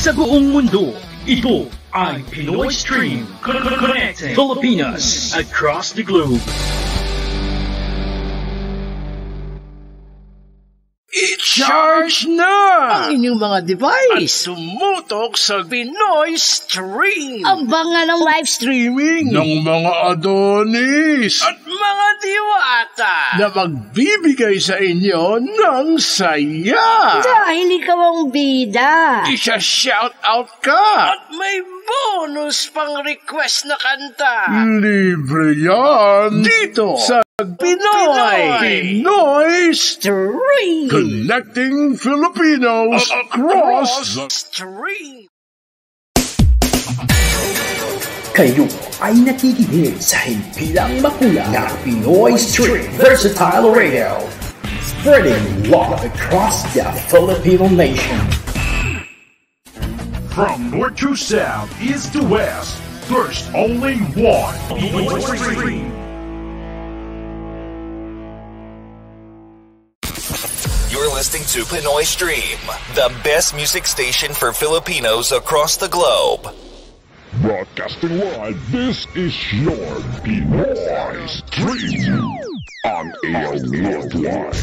sa buong mundo. Ito ay Pinoy Stream, connecting Filipinas across the globe. I-charge na ang inyong mga device at tumutok sa Pinoy Stream. Abangan ang live streaming ng mga Adonis at mga diwata na magbibigay sa inyo ng saya. Dahil ikaw ang bida. Isa-shout out ka. At may bonus pang request na kanta. Libre yan dito sa Pinoy Stream. Connecting Filipinos across the stream. Kayo ay nakikinig sa himpilang makulang na Pinoy Stream Versatile Radio, spreading love across the Filipino nation. From north to south, east to west, there's only one Pinoy Stream. You're listening to Pinoy Stream, the best music station for Filipinos across the globe. Broadcasting live, this is your Pinoy Stream on AL Worldwide.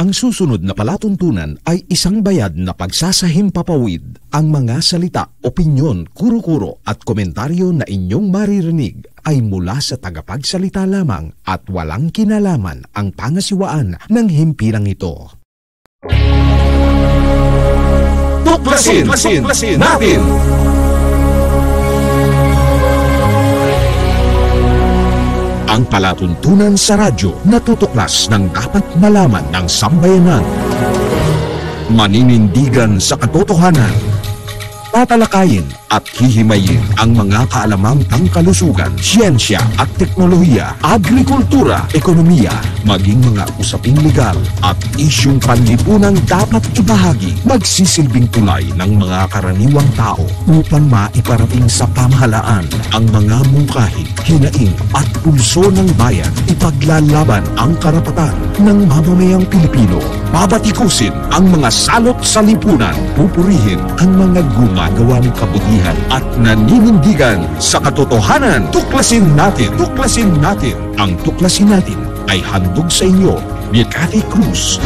Ang susunod na palatuntunan ay isang bayad na pagsasahimpapawid. Ang mga salita, opinyon, kuro-kuro at komentaryo na inyong maririnig ay mula sa tagapagsalita lamang at walang kinalaman ang pangasiwaan ng himpilang ito. Tuklasin natin! Ang palatuntunan sa radyo na tutuklas ng dapat malaman ng sambayanan. Maninindigan sa katotohanan. Tatalakayin at hihimayin ang mga kaalamang pangkalusugan, siyensya at teknolohiya, agrikultura, ekonomiya, maging mga usaping legal at isyung panlipunang dapat ibahagi, magsisilbing tulay ng mga karaniwang tao upang maiparating sa pamahalaan ang mga mungkahi, hinaing at pulso ng bayan, ipaglalaban ang karapatan ng mamamayang Pilipino, babatikusin ang mga salot sa lipunan, pupurihin ang mga gumagawa ng kabutihan at naninindigan sa katotohanan. Tuklasin natin. Ang tuklasin natin ay handog sa inyo ni Cathy Cruz.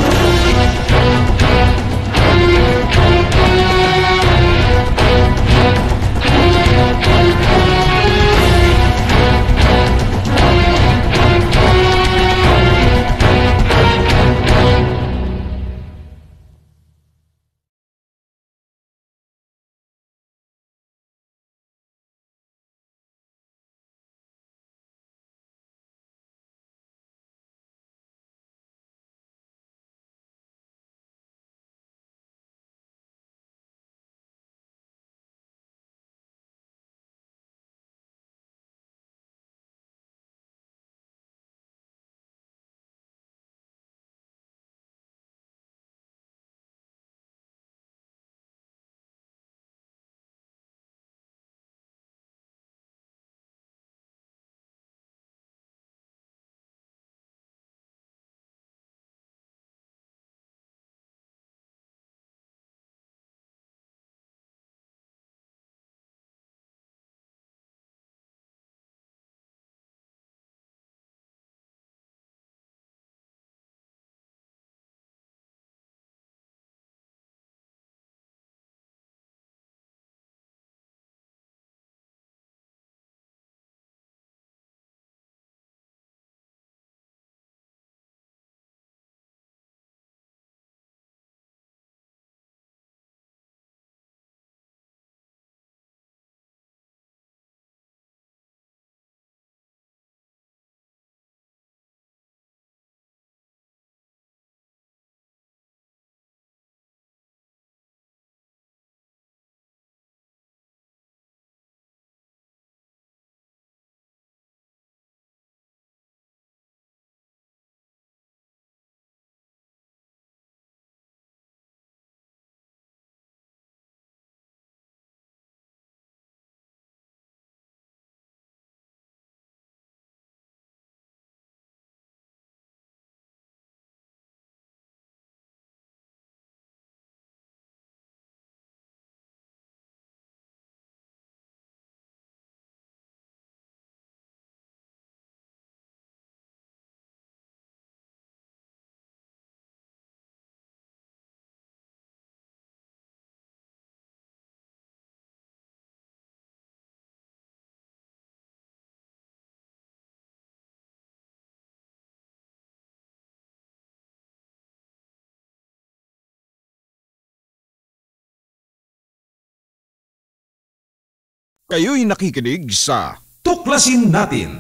Kayo'y nakikinig sa Tuklasin Natin.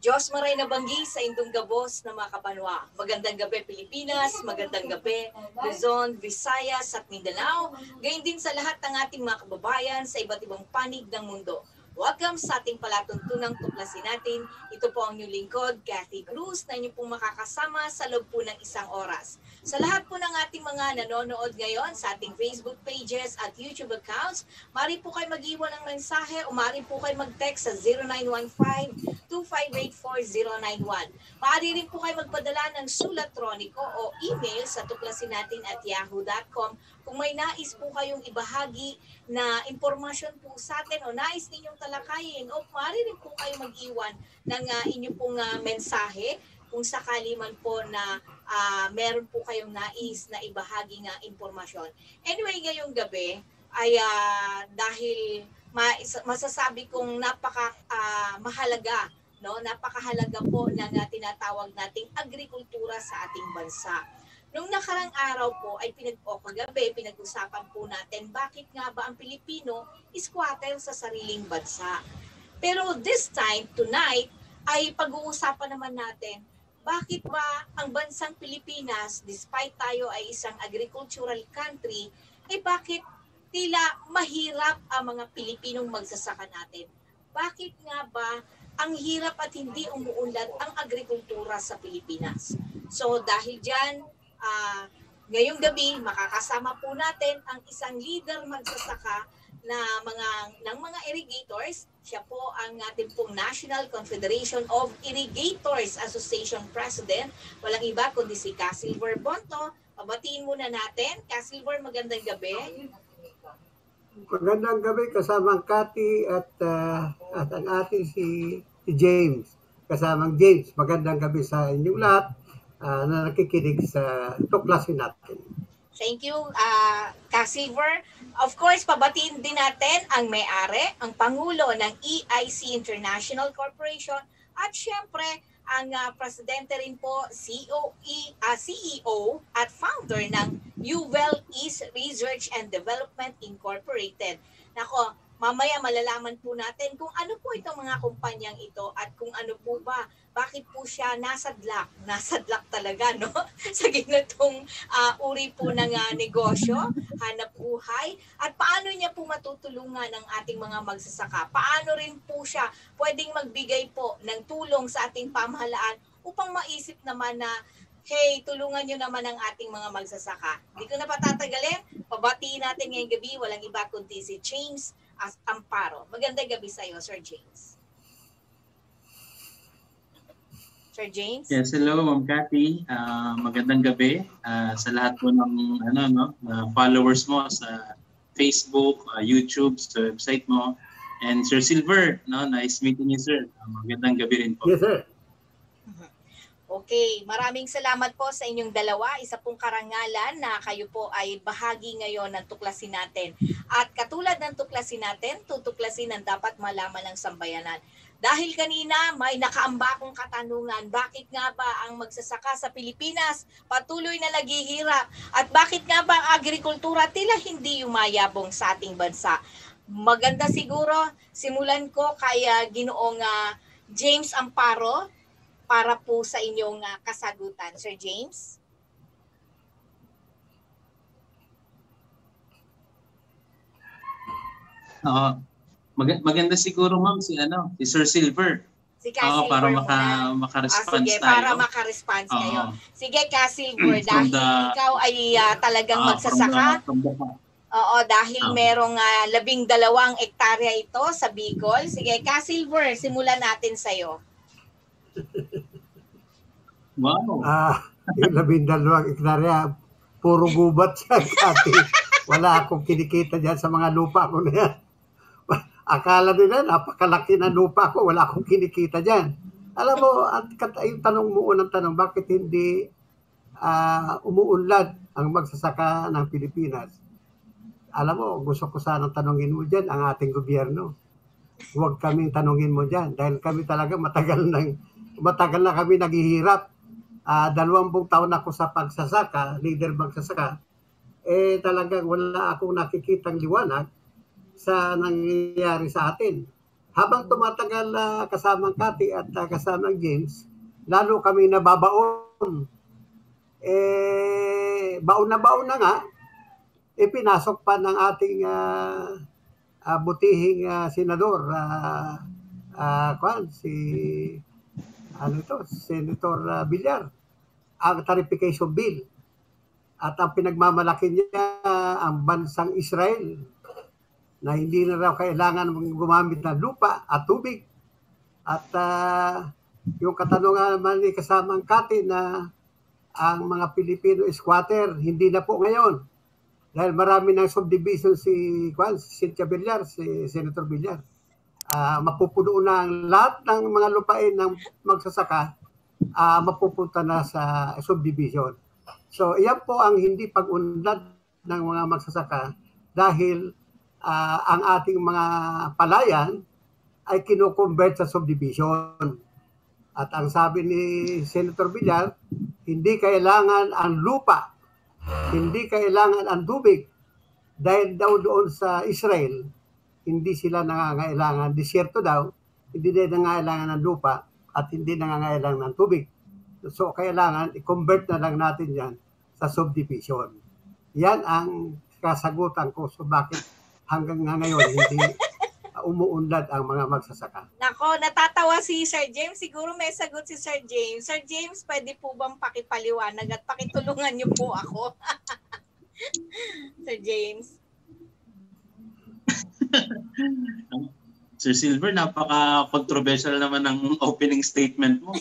Diyos maray na banggi sa indong gabos na mga kabanwa. Magandang gabi Pilipinas, magandang gabi Luzon, Visayas at Mindanao. Gayon din sa lahat ng ating mga kababayan sa iba't ibang panig ng mundo. Welcome sa ating palatuntunang Tuklasin Natin. Ito po ang inyong lingkod, Kathy Cruz, na inyo pong makakasama sa loob po ng isang oras. Sa lahat po ng ating mga nanonood ngayon sa ating Facebook pages at YouTube accounts, maaari po kayo mag-iwan ng mensahe o maaari po kayo mag-text sa 0915-2584-091. Maaari rin po kayo magpadala ng sulat troniko o email sa tuklasinatin@yahoo.com kung may nais po kayong ibahagi na impormasyon po sa atin o nais ninyong talakayin o maaari rin po kayo mag-iwan ng inyong pong mensahe kung sakali man po na meron po kayong nais na ibahagi ng impormasyon. Anyway, ngayong gabi ay dahil masasabi kong mahalaga, no? Napakahalaga po ng tinatawag nating agrikultura sa ating bansa. Nung nakarang araw po ay kagabi pinag-usapan po natin bakit nga ba ang Pilipino squatter sa sariling bansa. Pero this time, tonight, ay pag-uusapan naman natin bakit ba ang bansang Pilipinas, despite tayo ay isang agricultural country, ay bakit tila mahirap ang mga Pilipinong magsasaka natin? Bakit nga ba ang hirap at hindi umuunlad ang agrikultura sa Pilipinas? So dahil dyan, ngayong gabi, makakasama po natin ang isang leader magsasaka ng mga irrigators. Siya po ang ating pong National Confederation of Irrigators Association President. Walang iba kundi si Casilver Bonto. Pabatiin muna natin. Casilver, magandang gabi. Magandang gabi kasamang Cathy at ang ating si James. Kasamang James, magandang gabi sa inyong lahat na nakikinig sa Tuklasin Natin. Thank you, Casilver. Of course, pabatiin din natin ang may-ari, ang Pangulo ng EIC International Corporation at syempre ang presidente rin po, CEO at founder ng UWell East Research and Development Incorporated. Nako, mamaya malalaman po natin kung ano po itong mga kumpanyang ito at kung ano po ba, bakit po siya nasadlak talaga, no? Sa ganitong uri po ng negosyo, hanap buhay, at paano niya po matutulungan ang ating mga magsasaka? Paano rin po siya pwedeng magbigay po ng tulong sa ating pamahalaan upang maisip naman na, hey, tulungan nyo naman ang ating mga magsasaka. Hindi ko na patatagalin, pabatiin natin ngayong gabi, walang iba kundi si James Amparo. Magandang gabi sa iyo, Sir James. Sir James? Yes, hello Ma'am Cathy. Magandang gabi sa lahat po ng followers mo sa Facebook, YouTube, sa website mo. And Sir Silver, nice meeting you, sir. Magandang gabi rin po. Yes, sir. Okay, maraming salamat po sa inyong dalawa. Isa pong karangalan na kayo po ay bahagi ngayon ng Tuklasin Natin. At katulad ng Tuklasin Natin, tutuklasin ang dapat malaman ng sambayanan. Dahil kanina may nakaamba akong katanungan, bakit nga ba ang magsasaka sa Pilipinas patuloy na naghihirap? At bakit nga ba ang agrikultura tila hindi yumayabong sa ating bansa? Maganda siguro, simulan ko kay Ginoong James Amparo para po sa inyong kasagutan. Sir James? Maganda siguro ma'am si Sir Silver. Si Casilver para maka-response sige, tayo. Para maka-response kayo. Sige, Casilver, dahil ikaw ay talagang magsasaka. Oo, dahil merong 12 hektarya ito sa Bicol. Sige, Casilver, simulan natin sa'yo. Wow. Yung 12 hektarya, puro gubat yan, Cathy. Wala akong kinikita dyan sa mga lupa ko na yan. Akala nila, napakalaki na lupa ko, wala akong kinikita dyan. Alam mo, yung tanong mo, unang tanong, bakit hindi umuunlad ang magsasaka ng Pilipinas? Alam mo, gusto ko sanang tanongin mo dyan ang ating gobyerno. Huwag kaming tanongin mo dyan dahil kami talaga matagal na kami naghihirap. 20 taon ako sa pagsasaka, leader magsasaka. Talagang wala akong nakikitang liwanag sa nangyayari sa atin. Habang tumatagal kasamang Cathy at kasamang James, lalo kami nababaon. Baon na nga, pinasok pa ng ating butihing senador, Senator Villar, ang tarification bill. At ang pinagmamalaki niya ang bansang Israel na hindi na raw kailangan gumamit ng lupa at tubig. At yung katanungan naman ni kasamang Cathy na ang mga Pilipino squatter, hindi na po ngayon. Dahil marami ng subdivision si Cynthia Villar, si Senator Villar. Mapupuno na ang lahat ng mga lupain ng magsasaka, mapupunta na sa subdivision. So, iyan po ang hindi pag-unlad ng mga magsasaka dahil ang ating mga palayan ay kino-convert sa subdivision. At ang sabi ni Senator Villar, hindi kailangan ang lupa, hindi kailangan ang tubig. Dahil daw doon sa Israel, hindi sila nangangailangan, disyerto daw, hindi din nangangailangan ng lupa at hindi nangangailangan ng tubig. So, kailangan i-convert na lang natin yan sa subdivision. Yan ang kasagutan ko. So, bakit hanggang ngayon hindi umuunlad ang mga magsasaka? Nako, natatawa si Sir James. Siguro may sagot si Sir James. Sir James, pwede po bang pakipaliwanag at pakitulungan niyo po ako? Sir James. Sir Silver, napaka-controversial naman ang opening statement mo.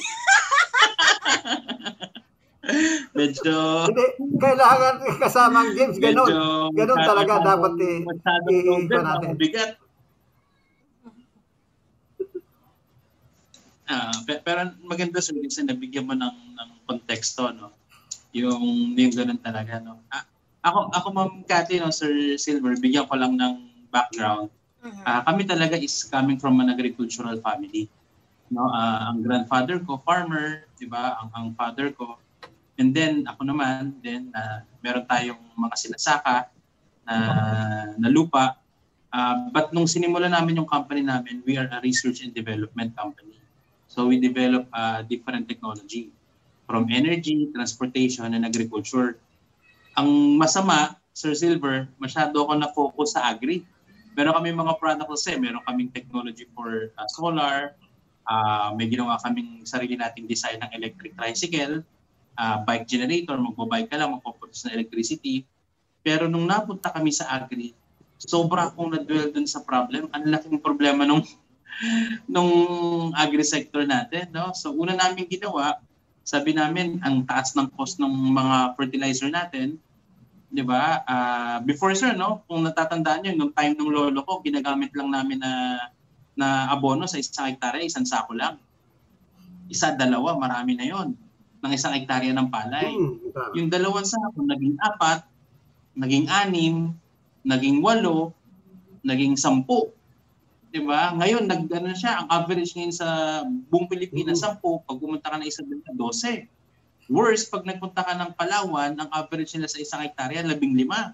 Medyo... Hindi, kailangan kasamang James, ganun. Ganun talaga dapat natin. Bigat. Pero maganda sir, kasi nabigyan mo ng konteksto, no? Yung ganun talaga, no? Ako Ma'am Cathy, no, Sir Silver, bigyan ko lang ng background. Kami talaga is coming from an agricultural family. No, ang grandfather ko farmer, 'di ba? Ang father ko. And then ako naman, meron tayong mga sinasaka na lupa. But nung sinimula namin yung company namin, we are a research and development company. So we develop different technology from energy, transportation, and agriculture. Ang masama, Sir Silver, masyado ako na-focus sa agri. Meron kami mga products kasi, meron kaming technology for solar, may ginawa kaming sarili nating design ng electric tricycle, bike generator, magbabike ka lang, magpo-produce ng electricity. Pero nung napunta kami sa agri, sobra akong na-dwell dun sa problem. Ang laking problema nung agri-sector natin. No? So una namin ginawa, sabi namin, ang taas ng cost ng mga fertilizer natin, di ba? Before sir, no, kung natatandaan nyo, nung time ng lolo ko, ginagamit lang namin na abono sa isang hektarya, isang sako lang. Isa, dalawa, marami na yon ng isang hektarya ng palay. Yung dalawang sako, naging 4, naging 6, naging 8, naging 10. Di ba? Ngayon, nag-ano siya, ang average ngayon sa buong Pilipinas, 10. Pag pumunta ka na isang 12. Worse, pag nagpunta ka ng Palawan, ang average nila sa isang hektarya, 15.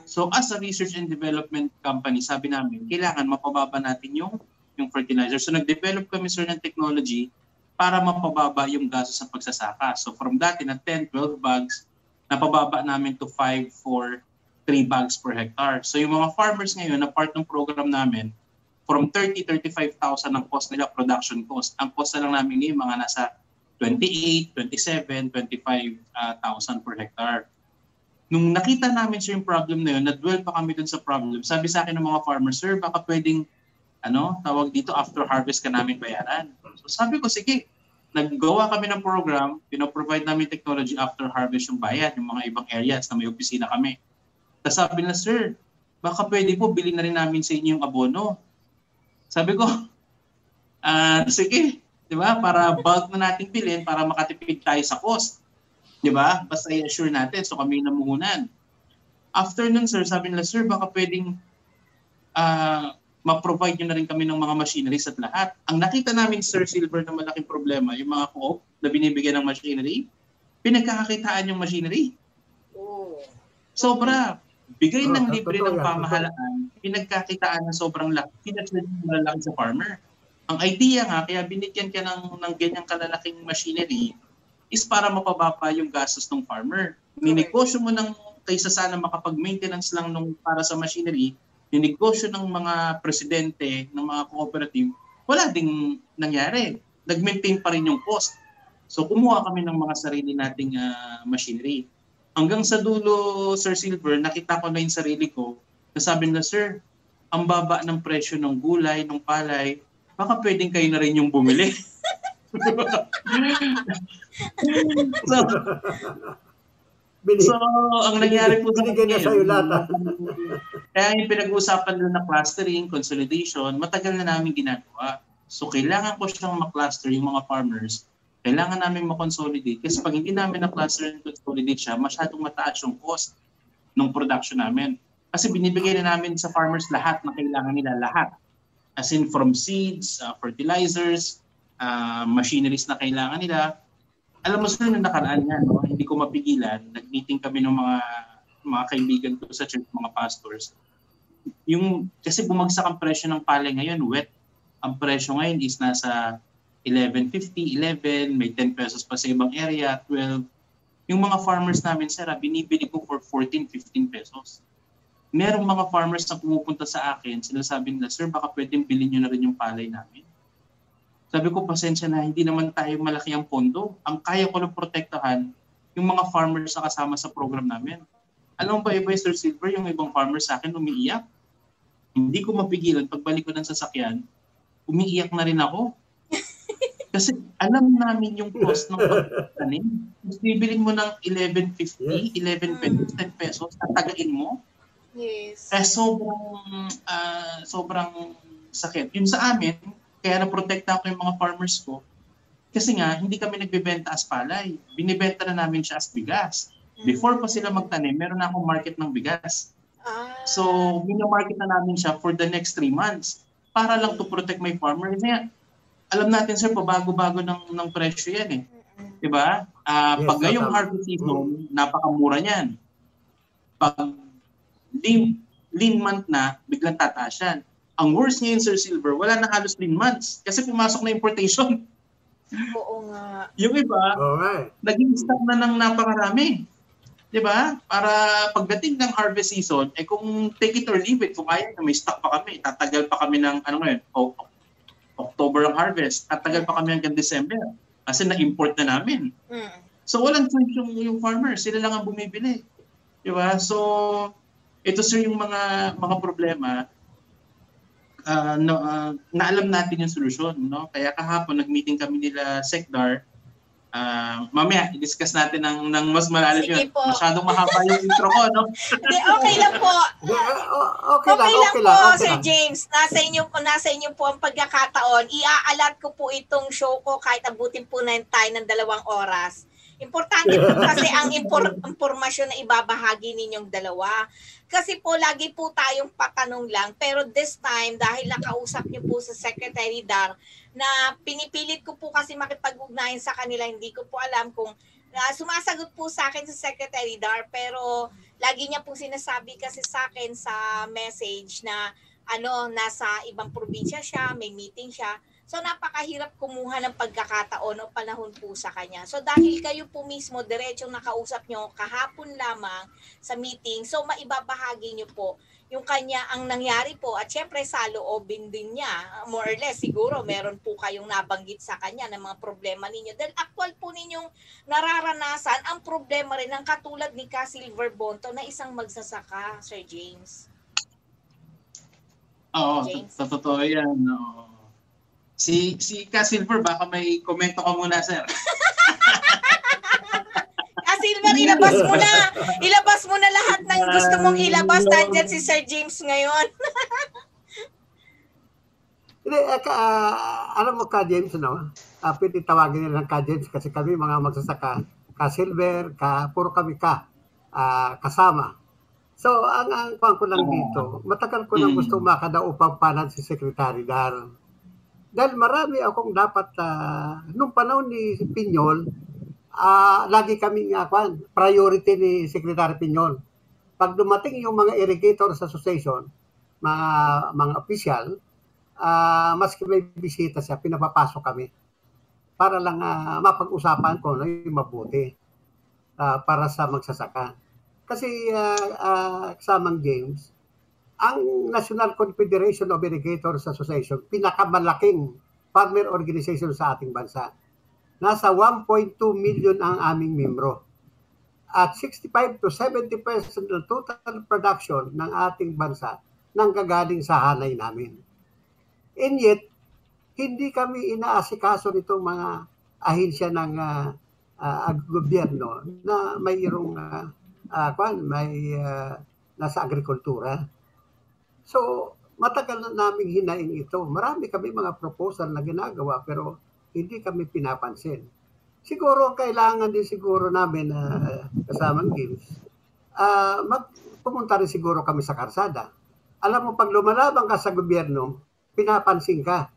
So as a research and development company, sabi namin, kailangan mapababa natin yung fertilizer. So nag-develop kami sir ng technology para mapababa yung gasto sa pagsasaka. So from dati na 10, 12 bags, napababa namin to 5, 4, 3 bags per hectare. So yung mga farmers ngayon na part ng program namin, from 30-35,000 ang cost nila, production cost. Ang cost na lang namin ngayon, mga nasa 28, 27, 25,000 per hectare. Nung nakita namin sir yung problem na yun, na-dwell pa kami dun sa problem. Sabi sa akin ng mga farmers, sir, baka pwedeng, tawag dito, after harvest ka namin bayaran. So sabi ko, sige, naggawa kami ng program, pinoprovide namin technology after harvest yung bayad, yung mga ibang areas na may opisina kami. Tapos sabi na, sir, baka pwede po, bilhin na rin namin sa inyo yung abono. Sabi ko, sige, di ba? Para bulk na natin bilhin, para makatipid tayo sa cost. Di ba? Basta i-assure natin. So kami namuhunan. After nun, sir, sabi nila, sir, baka pwedeng ma-provide nyo na rin kami ng mga machineries at lahat. Ang nakita namin, Sir Silver, na malaking problema, yung mga co-op na binibigyan ng machinery, pinagkakakitaan yung machinery. Sobra. Bigay ng libre ng pamahalaan pinagkakitaan na sobrang laki, pinagkakitaan sa farmer. Ang idea nga, kaya binigyan ka ng ganyang kalalaking machinery is para mapababa yung gastos ng farmer. Ninegosyo mo ng, kaysa sana makapag-maintenance lang para sa machinery, ninegosyo ng mga presidente, ng mga cooperative, wala ding nangyari. Nag-maintain pa rin yung cost. So kumuha kami ng mga sarili nating machinery. Hanggang sa dulo, Sir Silver, nakita ko na yung sarili ko, nasabi na, Sir, ang baba ng presyo ng gulay, ng palay, baka pwedeng kayo na rin yung bumili. So, ang nangyari po sa kaya yung pinag-uusapan doon na clustering, consolidation, matagal na namin ginagawa. So, kailangan ko siyang makluster yung mga farmers. Kailangan namin makonsolidate. Kasi pag hindi namin na-cluster and consolidate siya, masyadong mataas yung cost ng production namin. Kasi binibigay na namin sa farmers lahat na kailangan nila, lahat. As in from seeds, fertilizers, machineries na kailangan nila. Alam mo sir, nung nakaraan nga, no, hindi ko mapigilan, nag-meeting kami ng mga kaibigan ko sa church, mga pastors. Kasi bumagsak ang presyo ng palay ngayon, wet. Ang presyo ngayon is nasa 11.50, 11, may 10 pesos pa sa ibang area, 12. Yung mga farmers namin, sir, binibili ko for 14, 15 pesos. Merong mga farmers na pumupunta sa akin, sinasabi nila, sir, baka pwedeng bilhin nyo na rin yung palay namin. Sabi ko, pasensya na, hindi naman tayo malaki ang pondo. Ang kaya ko lang protektahan, yung mga farmers na kasama sa program namin. Alam mo ba, iba Sir Silver, yung ibang farmers sa akin umiiyak. Hindi ko mapigilan, pagbalik ko ng sasakyan, umiiyak na rin ako. Kasi alam namin yung cost ng pagtanim. Bibilin mo ng 11.50, 11 pesos, 10 pesos, tatagain mo. Yes. Kaya sobrang sakit. Yun sa amin, kaya na-protekta ko yung mga farmers ko. Kasi nga, hindi kami nagbibenta as palay. Binibenta na namin siya as bigas. Before pa sila magtanim, meron na akong market ng bigas. So, mini-market na namin siya for the next 3 months para lang to protect my farmer. Kasi alam natin, sir, pabago-bago ng presyo yan eh. Diba? Pag ngayong harvest season, napakamura niyan. Pag lean month na, biglang tataas yan. Ang worst ngayon, Sir Silver, wala na halos 3 months kasi pumasok na importation. Oo nga. Yung iba, naging stock na ng napakarami. Diba? Para pagdating ng harvest season, kung take it or leave it, kung kaya na may stock pa kami, tatagal pa kami ng, October ang harvest, tatagal pa kami hanggang December kasi na-import na namin. So walang choice yung farmer, sila lang ang bumibili. Diba? So, ito sir yung mga problema na alam natin yung solusyon, no? Kaya kahapon nag-meeting kami nila Secdar. Mamaya i-discuss natin ng mas malalim yun. Masyadong mahaba yung intro ko, no? Hindi, okay lang po. Okay lang po, Sir James. Nasa inyo po ang pagkakataon. Ia-alat ko po itong show ko kahit abutin po na tayo ng 2 oras. Importante po kasi ang impormasyon na ibabahagi ninyong dalawa. Kasi po, lagi po tayong patanong lang. Pero this time, dahil nakausap niyo po sa Secretary Dar, na pinipilit ko po kasi makipag-ugnayan sa kanila, hindi ko po alam kung sumasagot po sa akin sa Secretary Dar, pero lagi niya po sinasabi kasi sa akin sa message na nasa ibang probinsya siya, may meeting siya. So napakahirap kumuha ng pagkakataon o panahon po sa kanya. So dahil kayo po mismo diretsong nakausap nyo kahapon lamang sa meeting, so maibabahagi nyo po yung ang nangyari po at syempre sa loobin din niya, more or less siguro meron po kayong nabanggit sa kanya ng mga problema ninyo. Dahil actual po ninyong nararanasan ang problema rin ng katulad ni Ka Silver Bonto na isang magsasaka, Sir James. Oo, sa totoo yan. No. Si Ka Silver, baka may komento ka muna, sir. Ka Silver, ilabas mo na. Ilabas mo na lahat ng gusto mong ilabas. Nandyan si Sir James ngayon. Hindi, alam mo Ka James, no? Pwede tawagin nila ng Ka James kasi kami mga magsasaka. Ka Silver, puro kami kasama. So, ang pang ko lang dito, matagal ko lang gusto makadaupang panan si Secretary Dar. Dahil marami akong dapat, nung panahon ni Piñol, lagi kaming priority ni Secretary Piñol. Pag dumating yung mga Irrigators Association, mga opisyal, maski may bisita siya, pinapapasok kami para lang mapag-usapan ko na yung mabuti para sa magsasaka. Kasi kasamang James, ang National Confederation of Irrigators Association, pinakamalaking farmer organization sa ating bansa. Nasa 1.2 million ang aming membro. At 65 to 70% ng total production ng ating bansa nanggagaling sa hanay namin. And yet, hindi kami inaasikaso nitong mga ahensya ng gobyerno na mayroong nasa agrikultura. So, matagal na naming hinaing ito. Marami kami mga proposal na ginagawa pero hindi kami pinapansin. Siguro, kailangan din siguro namin kasamang Games, pumunta rin siguro kami sa karsada. Alam mo, pag lumalaban ka sa gobyerno, pinapansin ka.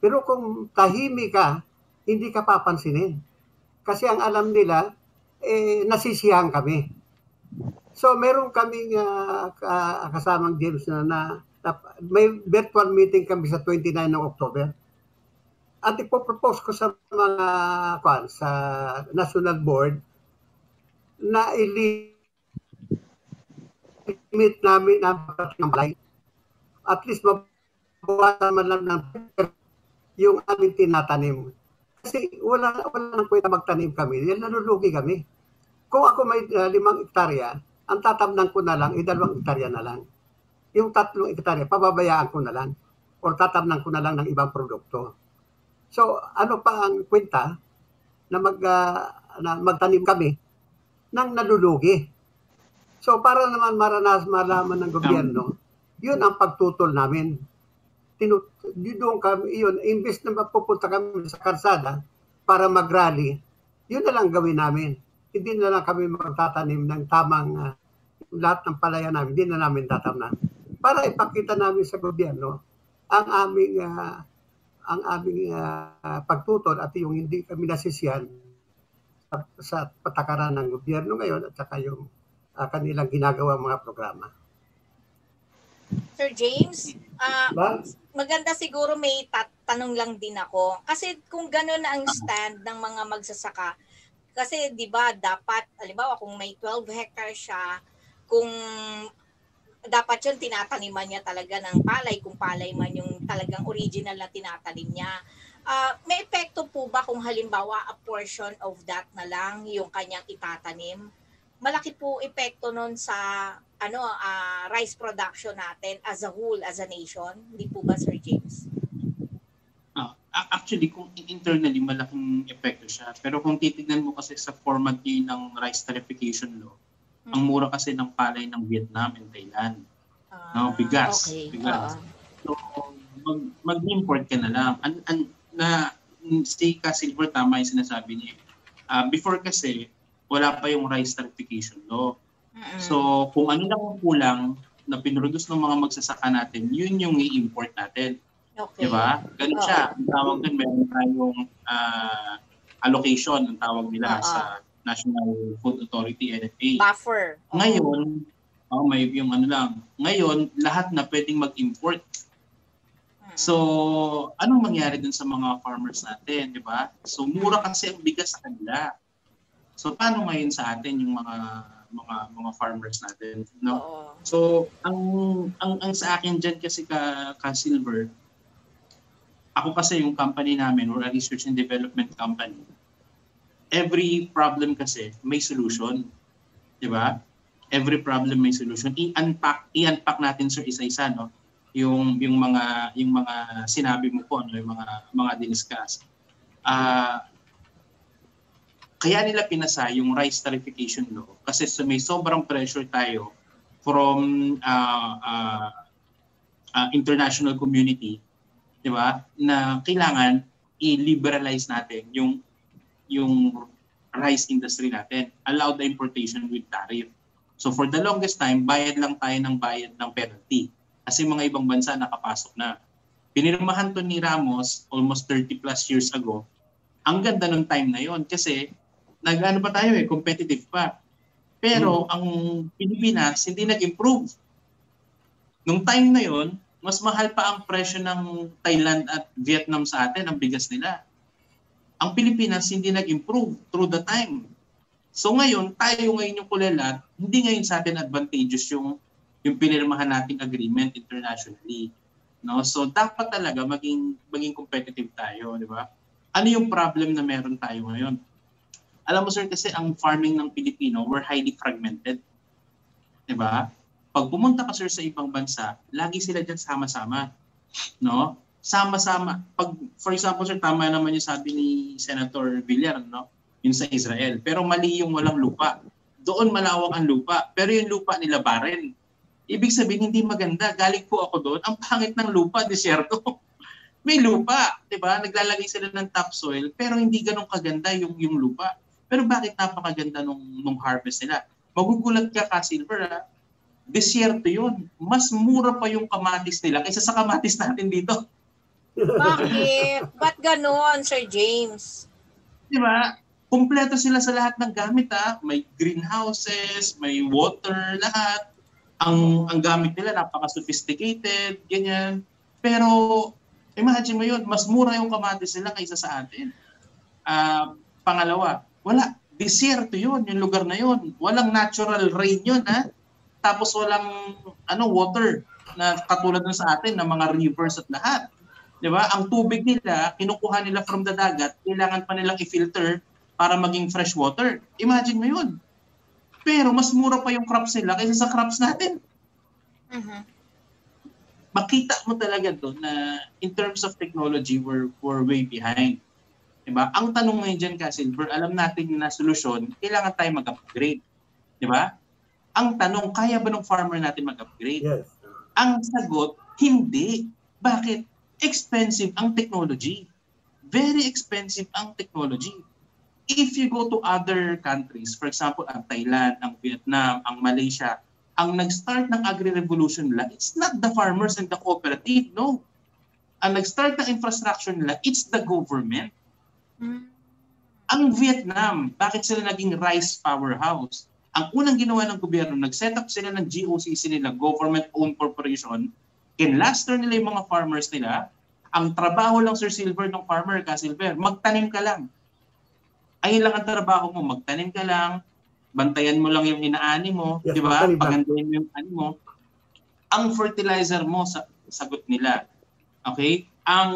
Pero kung tahimik ka, hindi ka papansinin. Kasi ang alam nila, nasisiyahan kami. So, meron kaming kasamang James na may virtual meeting kami sa 29 ng October. At ipopropose ko sa mga sa National Board na i-limit namin ang palay. At least mabawasan man lang ng yung aming tinatanim. Kasi wala nang kwenta magtanim kami. Yan, nalulugi kami. Kung ako may 5 hektarya, ang tatamnan ko na lang, 2 hektarya na lang. Yung 3 hektarya, pababayaan ko na lang. O tatamnan ko na lang ng ibang produkto. So, ano pa ang kwenta na magtanim kami ng nalulugi? So, para naman malaman ng gobyerno, yun ang pagtutol namin. Doon kami, yun, imbes na mapupunta kami sa karsada para mag-rally, yun na lang gawin namin. Hindi na lang kami magtatanim ng tamang lahat ng palaya namin, hindi na namin tatamnan. Para ipakita namin sa gobyerno ang aming pagtutol at yung hindi kami nasisiyan sa patakaran ng gobyerno ngayon at saka yung kanilang ginagawa mga programa. Sir James, maganda siguro may tanong lang din ako. Kasi kung gano'n na ang stand ng mga magsasaka, kasi 'di ba dapat halimbawa kung may 12 hectares siya, kung dapat yun tinataniman niya talaga ng palay, kung palay man yung talagang original na tinatanim niya. May epekto po ba kung halimbawa a portion of that na lang yung kanyang itatanim? Malaki po epekto nun sa rice production natin as a whole, as a nation. Hindi po ba, Sir James? Actually, kung internally, malaking epekto siya. Pero kung titignan mo kasi sa format ng rice tariffication law, ang mura kasi ng palay ng Vietnam and Thailand. Bigas. Okay. Bigas. So, mag-import ka na lang. Si Silver, tama yung sinasabi niya. Before kasi, wala pa yung rice tariffication law. So, kung ano lang ang kulang na pinroduce ng mga magsasaka natin, yun yung i-import natin. Okay. Diba? Ganun siya. Ang tawag din, meron tayong allocation, ang tawag nila sa National Food Authority, NFA. Buffer. Ngayon, may yung Ngayon, lahat na pwedeng mag-import. So, anong mangyari dun sa mga farmers natin, di ba? So, mura kasi ang bigas sa kanila. So, paano ngayon sa atin yung mga farmers natin, no? So, ang sa akin diyan kasi ka Silver, ako kasi yung company namin, we're a research and development company. Every problem kasi may solution. 'Di ba? Every problem may solution. I-unpack natin sir isa-isa, no? Yung mga sinabi mo po, no, yung mga diniscuss. Kaya nila pinasa yung rice tariffication law kasi may sobrang pressure tayo from international community, 'di ba? Na kailangan i-liberalize natin yung rice industry natin, allow the importation with tariff. So for the longest time, bayad lang tayo ng penalty. Kasi mga ibang bansa nakapasok na. Pinirmahan to ni Ramos almost 30 plus years ago. Ang ganda ng time na yon kasi nag-ano pa tayo competitive pa. Pero ang Pilipinas hindi nag-improve. Nung time na yon, mas mahal pa ang presyo ng Thailand at Vietnam sa atin, ang bigas nila. Ang Pilipinas hindi nag-improve through the time. So ngayon, tayo ngayon yung kulelat, hindi ngayon sa atin advantageous yung pinirmahan nating agreement internationally. No? So dapat talaga maging competitive tayo, di ba? Ano yung problem na meron tayo ngayon? Alam mo sir, kasi ang farming ng Pilipino, we're highly fragmented. Di ba? Pag pumunta ka sir sa ibang bansa, lagi sila dyan sama-sama. No? Sama-sama. Pag, for example sir, tama naman yung sabi ni Senator Villar, no? Yun sa Israel. Pero mali yung walang lupa. Doon malawak ang lupa. Pero yung lupa nila barren. Ibig sabihin, hindi maganda. Galing po ako doon. Ang pangit ng lupa, disyerto. May lupa, di ba? Naglalagay sila ng topsoil, pero hindi ganun kaganda yung lupa. Pero bakit napakaganda nung harvest nila? Magugulat ka Silver, ha? Disyerto yun. Mas mura pa yung kamatis nila kaysa sa kamatis natin dito. Bakit? Ba't ganon, Sir James? Di ba? Kumpleto sila sa lahat ng gamit, ha? May greenhouses, may water, lahat. Ang gamit nila napaka-sophisticated, ganyan. Pero imagine mo yun, mas mura yung kamatis nila kaysa sa atin. Pangalawa, wala. Desierto yun, yung lugar na yun. Walang natural rain yun, ha? Tapos walang water na katulad ng sa atin, ng mga rivers at lahat. Di ba? Ang tubig nila, kinukuha nila from the dagat, kailangan pa nilang i-filter para maging fresh water. Imagine mo yun. Pero mas mura pa yung crops nila kaysa sa crops natin. Mm-hmm. Makita mo talaga doon na in terms of technology, we're way behind. Diba? Ang tanong ngayon dyan, Silver, alam natin na solusyon, kailangan tayo mag-upgrade. Diba? Ang tanong, kaya ba ng farmer natin mag-upgrade? Yes. Ang sagot, hindi. Bakit? Expensive ang technology. Very expensive ang technology. If you go to other countries, for example, ang Thailand, ang Vietnam, ang Malaysia, ang nag-start ng agri-revolution nila, it's not the farmers and the cooperative, no. Ang nag-start ng infrastructure nila, it's the government. Ang Vietnam, bakit sila naging rice powerhouse? Ang unang ginawa ng gobyerno, nag-set up sila ng GOCC nila, government-owned corporation, kinlaster nila yung mga farmers nila. Ang trabaho lang, Sir Silver, ng farmer, Silver, magtanim ka lang. Ayun lang ang trabaho mo, magtanim ka lang, bantayan mo lang yung inaani mo, yes, di ba? Pagandahin mo yung ani mo. Ang fertilizer mo, sagot nila. Okay? Ang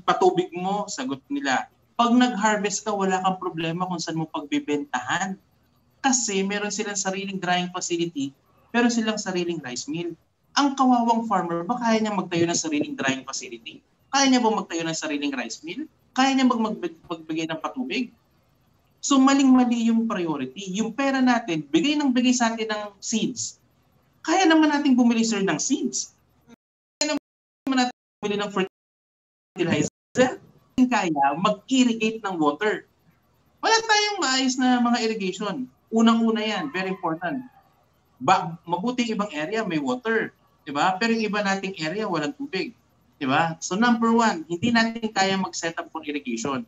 patubig mo, sagot nila. Pag nag-harvest ka, wala kang problema kung saan mo pagbibentahan. Kasi meron silang sariling drying facility, meron silang sariling rice mill. Ang kawawang farmer, ba kaya niya magtayo ng sariling drying facility? Kaya niya ba magtayo ng sariling rice mill? Kaya niya magbigay ng patubig? So maling-mali yung priority. Yung pera natin, bigay sa atin ng seeds. Kaya naman natin bumili, sir, ng seeds. Kaya naman natin bumili ng fertilizer. Kaya mag-irrigate ng water. Wala tayong maayos na mga irrigation. Unang-una yan, very important. Mabuting ibang area, may water. Diba? Pero yung iba nating area, walang tubig. Diba? So number one, hindi natin kaya mag-set up for irrigation.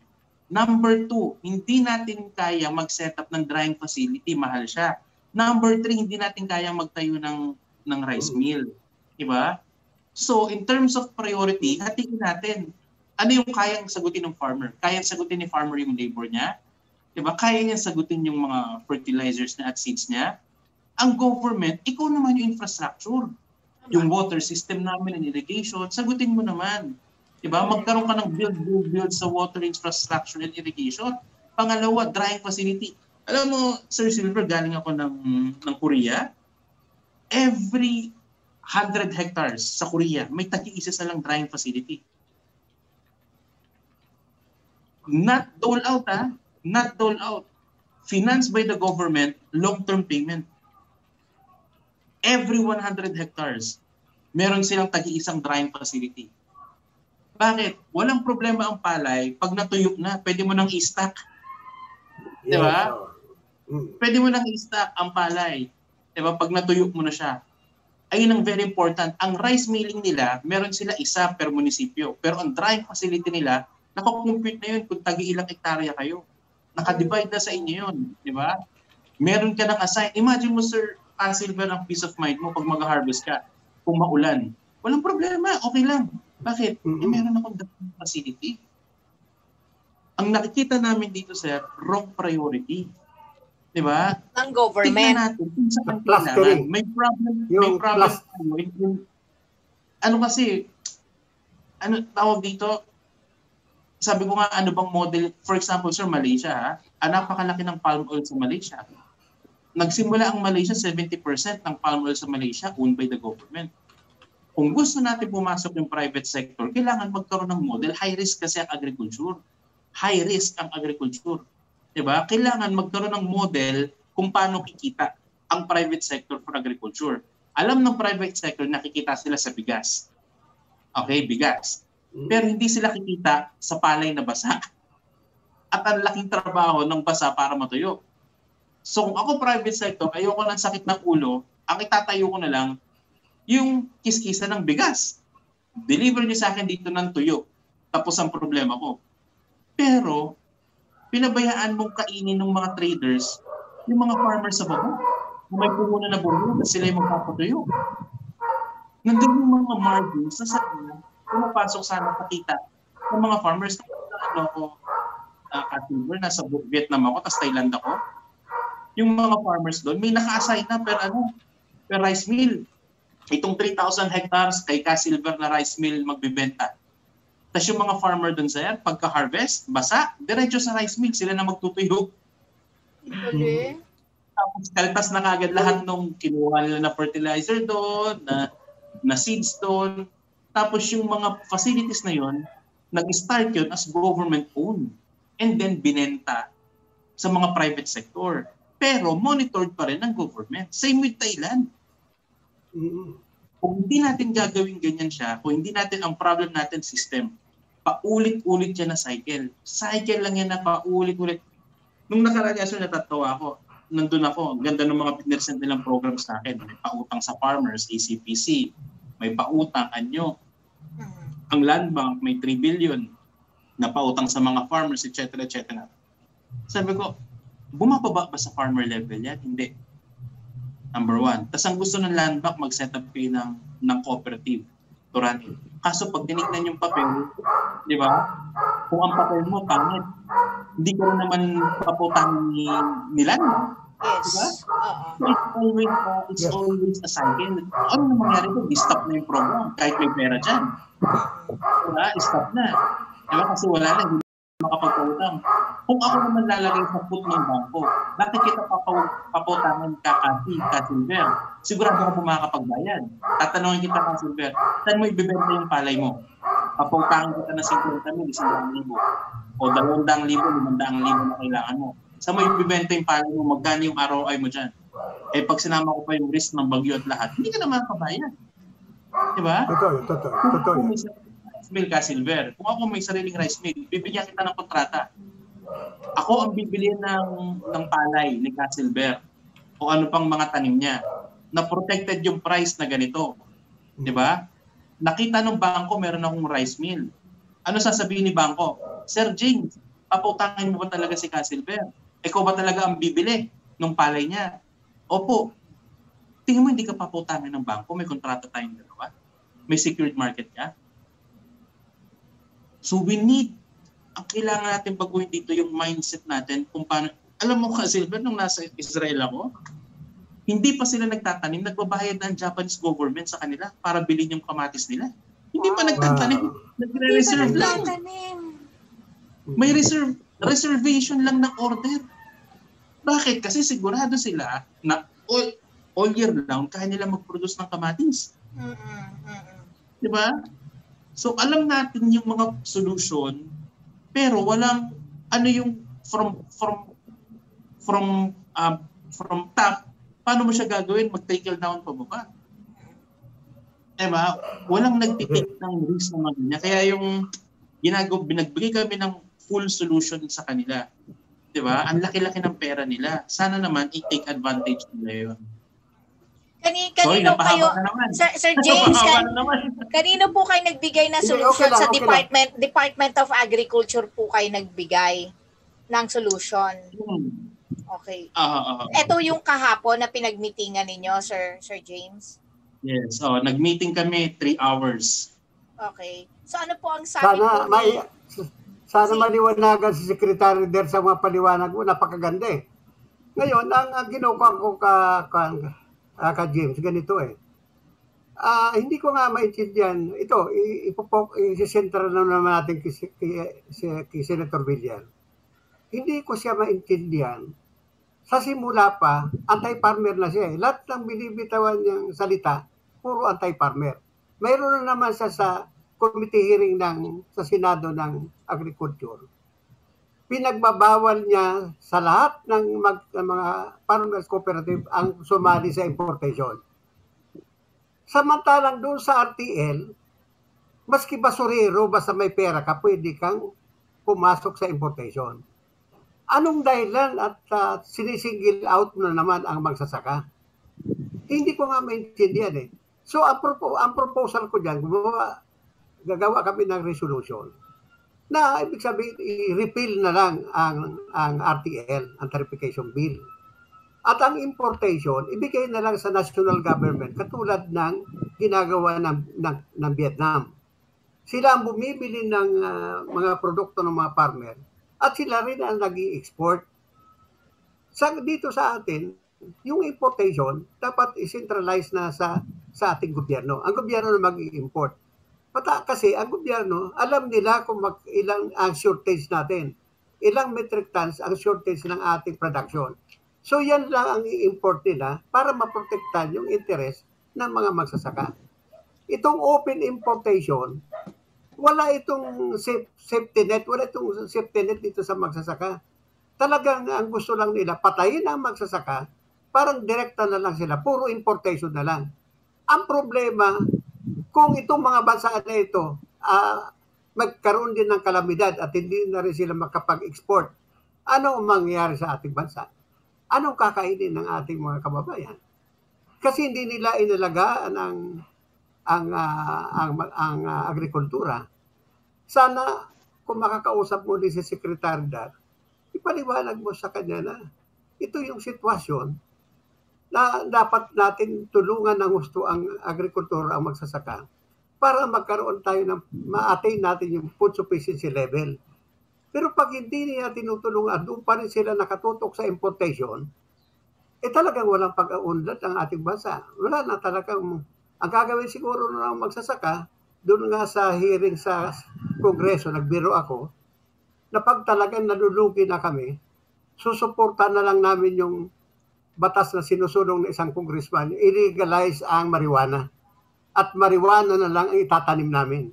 Number 2, hindi natin kaya mag-set up ng drying facility, mahal siya. Number 3, hindi natin kaya magtayo ng rice mill. Diba? So, in terms of priority, hatiin natin. Ano yung kayang sagutin ng farmer? Kayang sagutin ni farmer yung labor niya? Diba? Kaya niya sagutin yung mga fertilizers niya at seeds niya? Ang government, ikaw naman yung infrastructure. Yung water system namin and irrigation, sagutin mo naman. Diba? Magkaroon ka ng build sa water infrastructure and irrigation. Pangalawa, drying facility. Alam mo, Sir Silver, galing ako ng Korea. Every 100 hectares sa Korea, may tagi-isa lang drying facility. Not dole out, ha? Not dole out. Financed by the government, long-term payment. Every 100 hectares, meron silang tagi-isang drying facility. Bakit? Walang problema ang palay. Pag natuyo na, pwede mo nang i-stack. Di ba? Pwede mo nang i-stack ang palay. Di ba? Pag natuyo mo na siya. Ayun ang very important. Ang rice milling nila, meron sila isa per munisipyo. Pero ang drying facility nila, nakakompute na yun kung tagi-ilang hektarya kayo. Nakadivide na sa inyo yun. Di ba? Meron ka nang assign. Imagine mo, Sir Silver, ang peace of mind mo pag mag-harvest ka. kung maulan. Walang problema, okay lang. Bakit? Meron akong dating facility. Ang nakikita namin dito, sir, wrong priority. Di ba? Ng government. Tingnan natin kung saan kailangan. May problem tayo. Ano kasi, ano tawag dito? Sabi ko nga, ano bang model? For example, sir, Malaysia, ha? Napakalaki ng palm oil sa Malaysia. Nagsimula ang Malaysia, 70% ng palm oil sa Malaysia owned by the government. Kung gusto natin pumasok yung private sector, kailangan magkaroon ng model. High risk kasi ang agriculture. High risk ang agriculture. Diba? Kailangan magkaroon ng model kung paano kikita ang private sector for agriculture. Alam ng private sector, nakikita sila sa bigas. Okay, bigas. Pero hindi sila kikita sa palay na basa. At ang laking trabaho ng basa para matuyo. So kung ako private sector, ayoko ng sakit ng ulo, ang itatayo ko na lang, yung kiskisa ng bigas. Deliver niyo sa akin dito ng tuyo. Tapos ang problema ko. Pero, pinabayaan mong kainin ng mga traders, yung mga farmers sa baba, kung may puhunan na bulo, sila yung magpapatuyo. Nandun yung mga margins na sa kanya, pumapasok sana pakita ng mga farmers na Silver, nasa Vietnam ako, tas Thailand ako. Yung mga farmers doon, may naka-assign na per rice mill. Itong 3,000 hectares kay Silver na rice mill magbibenta. Tapos yung mga farmer doon, sir, pagka-harvest, basa, diretso sa rice mill, sila na magtutuyo. Okay. Tapos kaltas na kagad lahat nung kinuha nila na fertilizer doon, na seeds doon. Tapos yung mga facilities na yon, nag-start yun as government-owned and then binenta sa mga private sector. Pero monitored pa rin ng government. Same with Thailand. Kung hindi natin gagawin ganyan siya, kung hindi natin ang problem natin system, paulit-ulit yan na cycle. Cycle lang yan na paulit-ulit. Nung nakaraan niya, natatawa ako. Nandun ako, ang ganda ng mga pinresent nilang program sa akin. May pautang sa farmers, ACPC. May pautang, anyo. Ang Land Bank, may 3 billion na pautang sa mga farmers, etc. etc. Sabi ko, bumababa ba sa farmer level yan? Hindi. Number 1. Tapos ang gusto ng Land Bank, mag-set up kayo ng cooperative to run it. Kaso pag tinignan yung papel, di ba? Kung ang papel mo, pangit. Hindi ko rin naman paputang ni Land Bank. Yes. Diba? So it's always a cycle. Ano na mangyari ko? I-stop na yung program kahit may pera dyan. Diba? I-stop na. Diba? Kasi wala na. Hindi makapagpautang. Kung ako naman lalagay sa foot ng bangko, bakit kita paputangan ka Silver? Sigurado ka po makakapagbayad. Tatanungin kita ka Silver, saan mo ibibenta yung palay mo? Paputangan kita na 50,000, 100,000. O 200,000, 500,000 na kailangan mo. Saan mo ibibenta yung palay mo? Magkano yung ROI mo dyan? Eh pag sinama ko pa yung risk ng bagyo at lahat, hindi ka na makakabayad. Diba? Totoo. Mill ka Silver. Kung ako may sariling rice mill, bibigyan kita ng kontrata. Ako ang bibili ng palay ni Ka Silver o ano pang mga tanim niya na protected yung price na ganito. 'Di ba? Nakita ng bangko meron akong rice mill. Ano sasabihin ni bangko? Sir James, papautangin mo ba talaga si Ka Silver? Ikaw ba talaga ang bibili ng palay niya? Opo. Tingin mo hindi ka papautangin ng bangko, may kontrata tayong dalawa. May secured market ka. So we need, ang kailangan natin baguhin dito yung mindset natin kung paano, alam mo Ka Silver, nung nasa Israel ako, hindi pa sila nagtatanim, nagbabayad na ang Japanese government sa kanila para bilhin yung kamatis nila. Hindi pa nagtatanim, nagre-reserve lang. May reservation lang ng order. Bakit? Kasi sigurado sila na all year round kaya nila mag-produce ng kamatis. Di ba? So alam natin yung mga solution, pero walang ano yung from top, paano mo siya gagawin? Mag-trickle down pababa. Diba? Walang nagtitake ng risk ng niya. Kaya yung binagbigay kami ng full solution sa kanila. Diba? Ang laki-laki ng pera nila. Sana naman i-take advantage nila yun. Kanino kayo, Sir James, kanino po kayo nagbigay na solution sa Department of Agriculture po kayo nagbigay ng solution? Okay. Ito yung kahapon na pinagmitingan ninyo, Sir James? Yes. So, nag-meeting kami 3 hours. Okay. So ano po ang sabi po Sana maliwanagan si Secretary Der sa mga paliwanag mo, napakaganda eh. Ngayon, ang ginukuha ko ka James, ganito eh. Hindi ko nga maintindihan. Ito, isi-central na naman natin kay Senator Villar. Hindi ko siya maintindihan. Sa simula pa, anti-farmer na siya eh. Lahat ng binibitawan niyang salita, puro anti-farmer. Mayroon na naman siya sa committee hearing sa Senado ng Agriculture. Pinagbabawal niya sa lahat ng mga farmers cooperative ang sumali sa importation. Samantalang doon sa RTL, maski basurero, basta may pera ka, pwede kang pumasok sa importation. Anong dahilan at sinisingil out na naman ang magsasaka? Hindi ko nga maintindihan eh. So ang proposal ko dyan, gagawa kami ng resolution na ibig sabihin i-repeal na lang ang RTL, ang Tarification Bill. At ang importation, ibigay na lang sa national government katulad ng ginagawa ng Vietnam. Sila ang bumibili ng mga produkto ng mga farmer at sila rin ang nag-i-export. Dito sa atin, yung importation dapat i-centralize na sa ating gobyerno. Ang gobyerno na mag-i-import. Kasi ang gobyerno, alam nila kung ilang ang shortage natin. Ilang metric tons ang shortage ng ating production. So yan lang ang i-import nila para maprotektan yung interest ng mga magsasaka. Itong open importation, wala itong safety net, dito sa magsasaka. Talagang ang gusto lang nila, patayin ang magsasaka, parang direkta na lang sila, puro importation na lang. Ang problema, kung itong mga bansa na ito, magkaroon din ng kalamidad at hindi na rin sila makapag-export, ano ang mangyayari sa ating bansa? Anong kakainin ng ating mga kababayan? Kasi hindi nila inalagaan ang agrikultura. Sana kung makakausap mo din si Secretary Dar, ipaliwanag mo sa kanya na ito yung sitwasyon na dapat natin tulungan ng gusto ang agrikultura, ang magsasaka, para magkaroon tayo ng ma-attain natin yung food sufficiency level. Pero pag hindi niya tinutulungan, doon pa rin sila nakatutok sa importation, talagang walang pag-aunlad ang ating bansa. Wala na talagang, ang gagawin siguro ng magsasaka, doon nga sa hearing sa Kongreso, nagbiro ako, na pag talagang nalulugi na kami, susuporta na lang namin yung batas na sinusulong ng isang congressman, i-legalize ang marijuana. At marijuana na lang ang itatanim namin.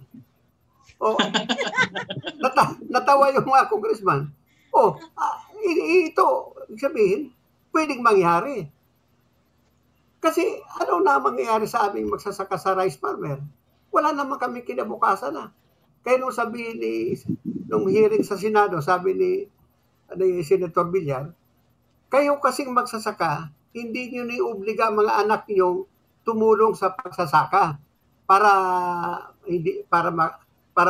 Natawa yung mga congressman. Ito, sabihin, pwedeng mangyari. Kasi ano na mangyayari sa aming magsasaka sa rice farmer? Wala naman kami kinabukasan na. Kaya nung sabihin nung hearing sa Senado, sabi ni Senator Villar, kayo kasing magsasaka, hindi nyo ni-obliga mga anak nyo tumulong sa pagsasaka para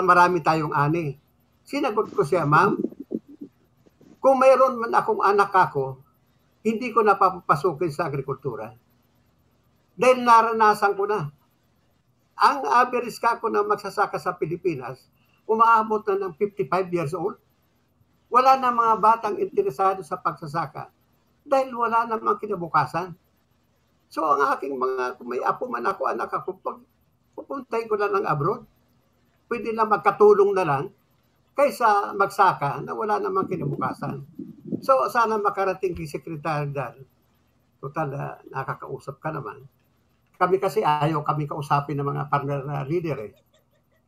marami tayong ani. Sinagot ko siya, ma'am, kung mayroon man akong anak ako, hindi ko napapasukin sa agrikultura. Dahil naranasan ko na. Ang average kako na magsasaka sa Pilipinas, umaabot na ng 55 years old. Wala na mga batang interesado sa pagsasaka dahil wala namang kinabukasan. So ang aking kung may apo man ako, anak ako, pag pupuntay ko lang ng abroad, pwede na magkatulong na lang kaysa magsaka na wala namang kinabukasan. So sana makarating kay Secretary Dar. Total, nakakausap ka naman. Kami kasi ayaw kami kausapin ng mga farmer leader eh.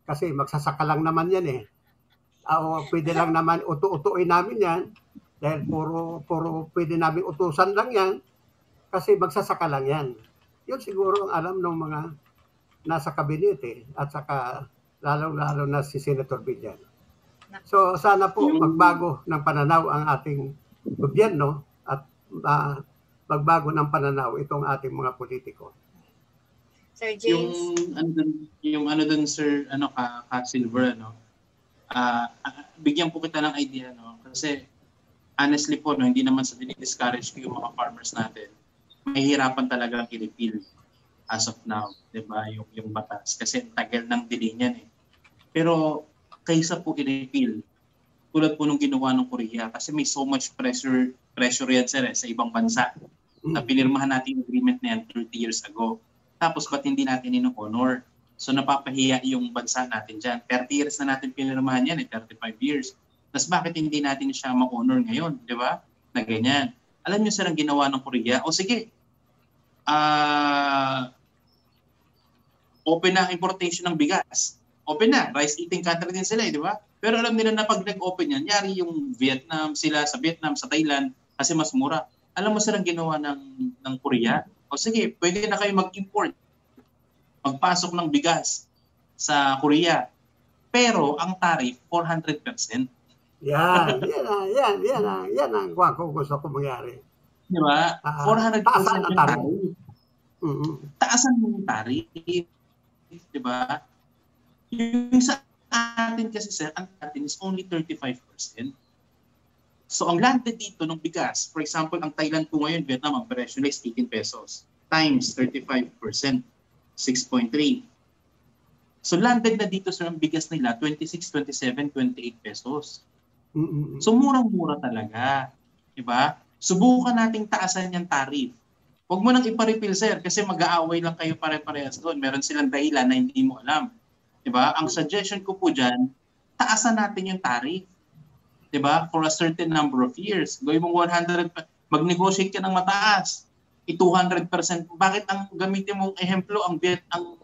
Kasi magsasaka lang naman yan eh. Pwede lang naman utuin namin yan. Dahil puro pwede namin utusan lang yan. Kasi magsasaka lang yan. Yun siguro ang alam ng mga nasa kabinete at saka lalong-lalo na si Senator Villar. So sana po magbago ng pananaw ang ating gobyerno at magbago ng pananaw itong ating mga politiko. Sir James, yung ano dun Sir Silver bigyan po kita ng idea kasi honestly po hindi naman sa discourage ko yung mga farmers natin. Mahihirapan talaga ang i-repeal. as of now, 'di ba? Yung batas kasi tagal ng delay niyan eh. Pero kaysa po i-repeal, tulad po nung ginawa ng Korea kasi may so much pressure yan sir sa ibang bansa. Na pinirmahan natin yung agreement na yan 30 years ago. Tapos ba't hindi natin ino-honor? So napapahiya yung bansa natin dyan. 30 years na natin pinirmahan yan 35 years. Tapos bakit hindi natin siya ma-honor ngayon, di ba? Na ganyan. Alam niyo sir ang ginawa ng Korea? O sige, open na importation ng bigas. Open na, rice eating country din sila, di ba? Pero alam nila na pag nag-open yan, yari yung Vietnam, sila sa Vietnam, sa Thailand, kasi mas mura. Alam mo sir ang ginawa ng Korea? O sige, pwede na kayo mag-import, magpasok ng bigas sa Korea. Pero ang tariff, 400%. Yan ang gusto ko mangyari. Di ba? 400% yung tariff. Taasan mo yung tariff. Di ba? Yung sa atin kasi sir, ang atin is only 35%. So ang landed dito ng bigas, for example, ang Thailand po ngayon, Vietnam, ang presyo na is 18 pesos times 35%, 6.3. So landed na dito sa bigas nila, 26, 27, 28 pesos. So murang-mura talaga. Diba? Subukan nating taasan yung tariff. Huwag mo nang ipa-repeal, sir, kasi mag-aaway lang kayo pare-parehas doon. Meron silang dahilan na hindi mo alam. Diba? Ang suggestion ko po dyan, taasan natin yung tariff. Diba? For a certain number of years. Gawin mo 100, mag-negotiate ka ng mataas. 200%. Bakit ang gamitin mong ehemplo ang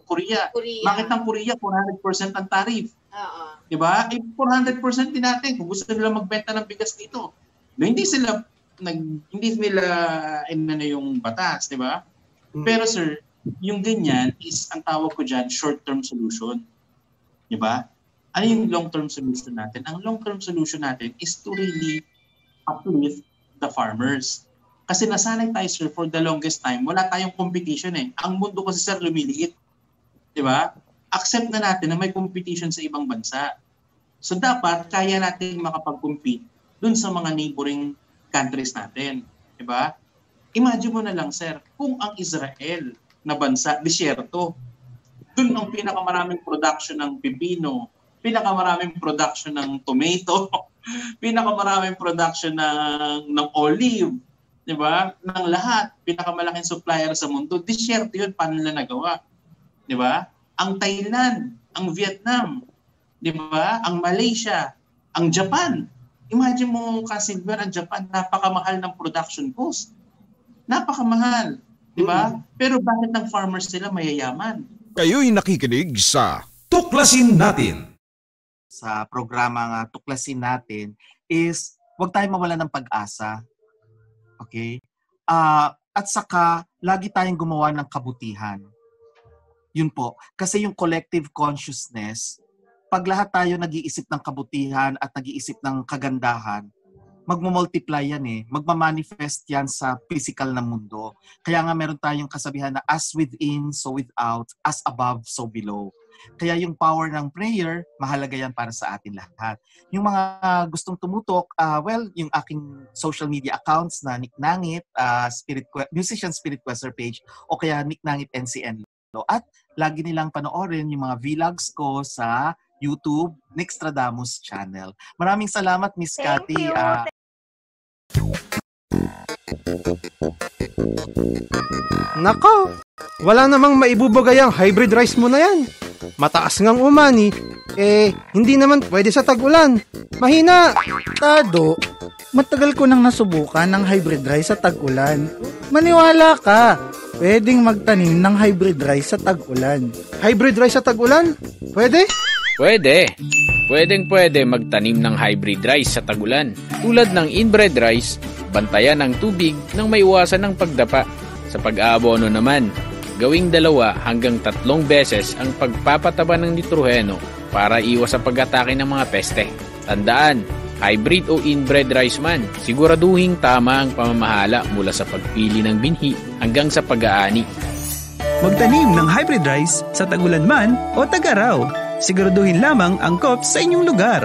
Korea? Bakit ang Korea 400% ang tariff? Diba? 400% din natin kung gusto nila magbenta ng bigas dito. Hindi nila yung batas, diba? Pero sir, yung ganyan is ang tawag ko dyan, short-term solution. Diba? Ano yung long-term solution natin? Ang long-term solution natin is to really uplift the farmers. Kasi nasanay tayo, sir, for the longest time, wala tayong competition eh. Ang mundo kasi, sir, lumiliit. Diba? Accept na natin na may competition sa ibang bansa. So dapat, kaya natin makapag-compete dun sa mga neighboring countries natin. Diba? Imagine mo na lang, sir, kung ang Israel na bansa, disyerto, dun ang pinakamaraming production ng pipino, pinakamaraming production ng tomato, pinakamaraming production ng olive, di ba? Ng lahat, pinakamalaking supplier sa mundo. Disyerto yun, paano nila nagawa? Di ba? Ang Thailand, ang Vietnam, di ba? Ang Malaysia, ang Japan. Imagine mo, Kasilver, ang Japan, napakamahal ng production cost. Napakamahal, di ba? Pero bakit ang farmers sila mayayaman? Kayo'y nakikinig sa Tuklasin Natin. Sa programang Tuklasin Natin is huwag tayong mawala ng pag-asa. Okay? At saka, lagi tayong gumawa ng kabutihan. Yun po. Kasi yung collective consciousness, pag lahat tayo nag-iisip ng kabutihan at nag-iisip ng kagandahan, magmumultiply yan eh. Magmamanifest yan sa physical na mundo. Kaya nga meron tayong kasabihan na as within, so without, as above, so below. Kaya yung power ng prayer, mahalaga yan para sa atin lahat. Yung mga gustong tumutok, yung aking social media accounts na Nick Nangit, Musician Spirit Quester page, o kaya Nick Nangit NCN. At lagi nilang panoorin yung mga vlogs ko sa YouTube, Nixtradamus channel. Maraming salamat, Miss Cathy. Nako, wala namang maibubagay ang hybrid rice mo na yan. Mataas ngang umani, hindi naman pwede sa tag-ulan. Mahina. Tado, matagal ko nang nasubukan ng hybrid rice sa tag-ulan. Maniwala ka, pwedeng magtanim ng hybrid rice sa tag-ulan. Hybrid rice sa tag-ulan? Pwede? Pwede. Pwedeng-pwede magtanim ng hybrid rice sa tag-ulan. Tulad ng inbred rice, bantayan ng tubig nang maiwasan ng pagdapa. Sa pag-aabono naman, gawing 2 hanggang 3 beses ang pagpapataba ng nitroheno para iwas sa pag-atake ng mga peste. Tandaan, hybrid o inbred rice man, siguraduhing tama ang pamamahala mula sa pagpili ng binhi hanggang sa pag-aani. Magtanim ng hybrid rice sa tag-ulan man o tag-araw. Siguraduhin lamang ang COP sa inyong lugar.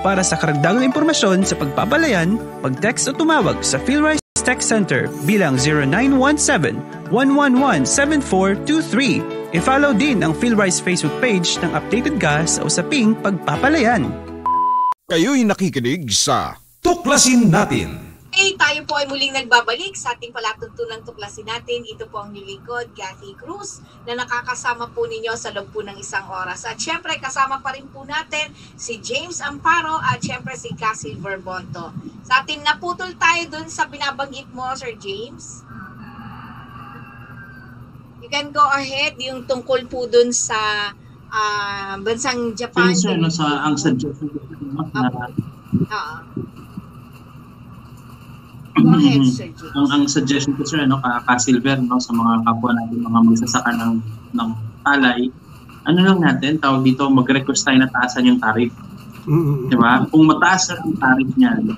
Para sa karagdagang impormasyon sa pagpapalayan, mag-text o tumawag sa PhilRice Text Center bilang 0917-111-7423. I-follow din ang PhilRise Facebook page ng updated ka sa usaping pagpapalayan. Kayo'y nakikinig sa Tuklasin Natin. Tayo po ay muling nagbabalik sa ating palatuntunang tuklasin natin. Ito po ang nilingkod, Kathy Cruz, na nakakasama po ninyo sa loob po ng isang oras. At syempre, kasama pa rin po natin si James Amparo at syempre si Cassie Verbonto. Sa atin, naputol tayo dun sa binabanggit mo, Sir James. You can go ahead, yung tungkol po dun sa bansang Japan. Sir, ang suggestion Go ahead, Sir James. Ang suggestion ko, sir, ka-Silver, sa mga kapwa natin, mga magsasaka ng palay, lang natin, tawag dito, mag-request tayo na taasan yung tarif. Diba? Kung mataas ang tarif niyan,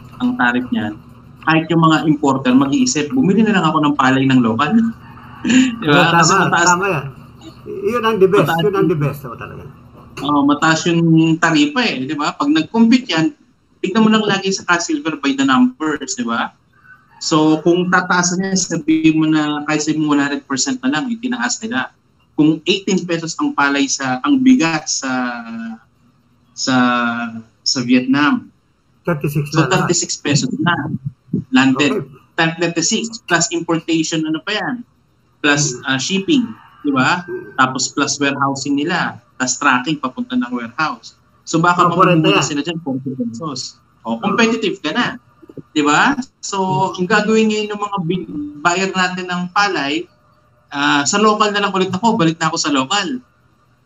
kahit yung mga importer mag-iisip, bumili na lang ako ng palay ng local. Diba? Kasi mataas. Tama yan. Yun ang the best. Yun ang the best. Talaga. Mataas yung taripa diba? Pag nag-compute yan, tignan mo lang lagi sa ka-Silver by the numbers, diba? So, kung tataasan niya, sabihin mo na kahit sabihin mo 100% na lang, itinaas nila. Kung 18 pesos ang palay ang bigas sa Vietnam. 36 so, 36 pesos na. Landed. Okay. 36 plus importation, pa yan? Plus shipping, di ba? Tapos plus warehousing nila. Plus tracking papunta ng warehouse. So, baka mamumuna sila dyan 40 pesos. Competitive ka na. Diba? So, ang gagawin ngayon ng mga buyer natin ng palay, sa local na lang ulit ako, balik na ako sa local.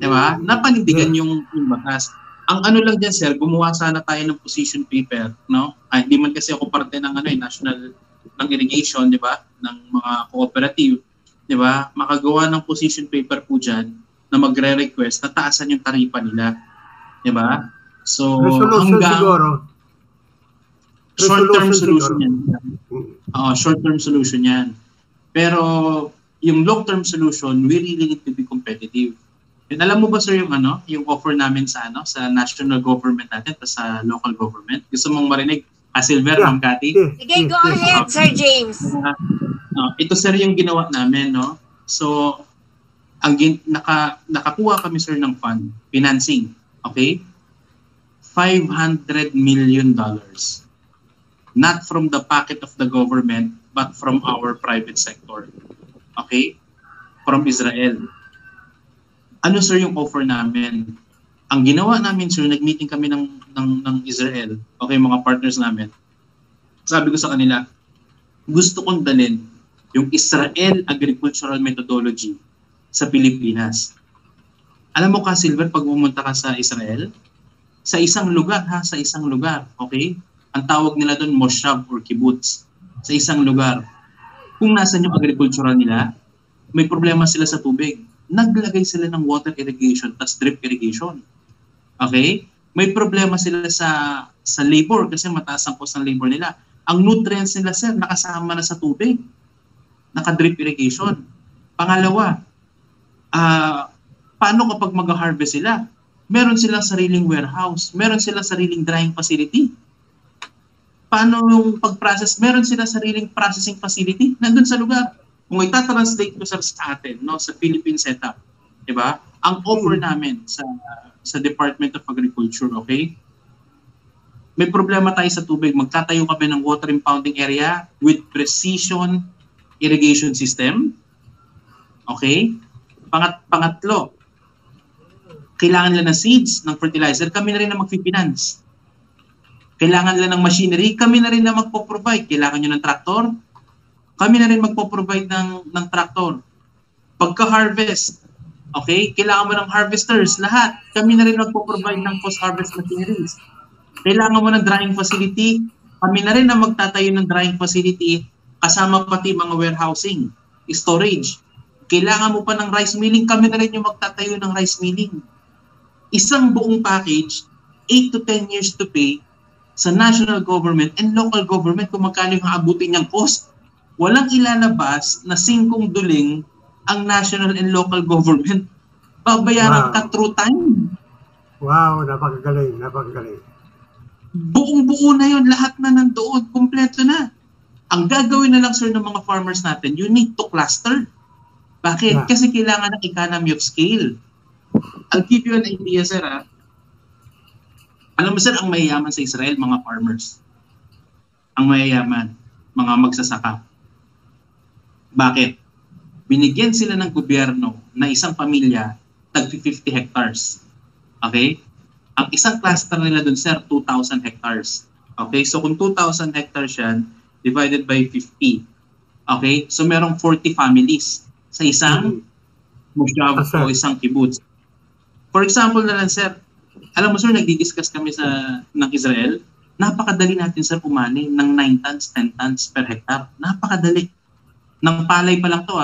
Diba? Napanindigan yung batas. Ang lang dyan, sir, gumawa sana tayo ng position paper, no? Hindi man kasi ako parte ng national ng irrigation, diba? Ng mga cooperative, diba? Makagawa ng position paper po dyan na magre-request na taasan yung taripa nila. Diba? So, hanggang short-term solution yan. Short-term solution yan. Pero yung long-term solution, we really need to be competitive. And alam mo ba, sir, yung offer namin sa national government natin at sa local government? Gusto mong marinig? Silver, Ma'am Cathy? Sige, go ahead, Sir James. Ito, sir, yung ginawa namin, no? So, nakakuha kami, sir, ng fund, financing. Okay? $500 million. Not from the pocket of the government, but from our private sector. Okay? From Israel. Ano, sir, yung offer namin? Ang ginawa namin, sir, nag-meeting kami ng Israel, okay, mga partners namin. Sabi ko sa kanila, gusto kong dalhin yung Israel Agricultural Methodology sa Pilipinas. Alam mo ka, Silver, pag pumunta ka sa Israel, sa isang lugar, okay? Ang tawag nila doon, moshav or kibbutz. Sa isang lugar. Kung nasan yung agricultural nila, may problema sila sa tubig. Naglagay sila ng water irrigation, tas drip irrigation. Okay? May problema sila sa labor kasi mataas ang cost ng labor nila. Ang nutrients nila, sir, nakasama na sa tubig. Naka-drip irrigation. Pangalawa, paano kapag mag-harvest sila? Meron silang sariling warehouse. Meron silang sariling drying facility. Paano yung pag-process? Meron sila sariling processing facility nandun sa lugar. Kung ita-translate ko sa atin, no, sa Philippine setup, di ba? Ang offer namin sa Department of Agriculture, okay? May problema tayo sa tubig. Magtatayo kami ng water impounding area with precision irrigation system. Okay? Pangatlo, kailangan nila ng seeds, ng fertilizer, kami na rin na mag-finance. Kailangan nila ng machinery, kami na rin na magpo-provide. Kailangan nyo ng tractor, kami na rin magpo-provide ng tractor. Pagka-harvest, okay, kailangan mo ng harvesters, lahat. Kami na rin magpo-provide ng post-harvest machineries. Kailangan mo ng drying facility, kami na rin na magtatayo ng drying facility, kasama pati mga warehousing, storage. Kailangan mo pa ng rice milling, kami na rin yung magtatayo ng rice milling. Isang buong package, 8 to 10 years to pay, sa national government and local government kung magkano yung aabutin niyang cost. Walang ilalabas na 5 duling ang national and local government. Babayaran ka through time. Wow, napakagaling, napakagaling. Buong-buo na yun, lahat na nandoon, kumpleto na. Ang gagawin na lang, sir, ng mga farmers natin, you need to cluster. Bakit? Kasi kailangan ng economy of scale. I'll give you an idea, sir. Alam mo, sir, ang mayayaman sa Israel, mga farmers. Ang mayayaman, mga magsasaka. Bakit? Binigyan sila ng gobyerno na isang pamilya tag 50 hectares. Okay? Ang isang cluster nila dun, sir, 2,000 hectares. Okay? So kung 2,000 hectares yan, divided by 50. Okay? So merong 40 families sa isang moshav o isang kibbutz. For example na lang, sir, alam mo, sir, nagdi-discuss kami ng Israel, napakadali natin, sir, umani ng 9 tons, 10 tons per hectare. Napakadali. Ng palay pa lang to,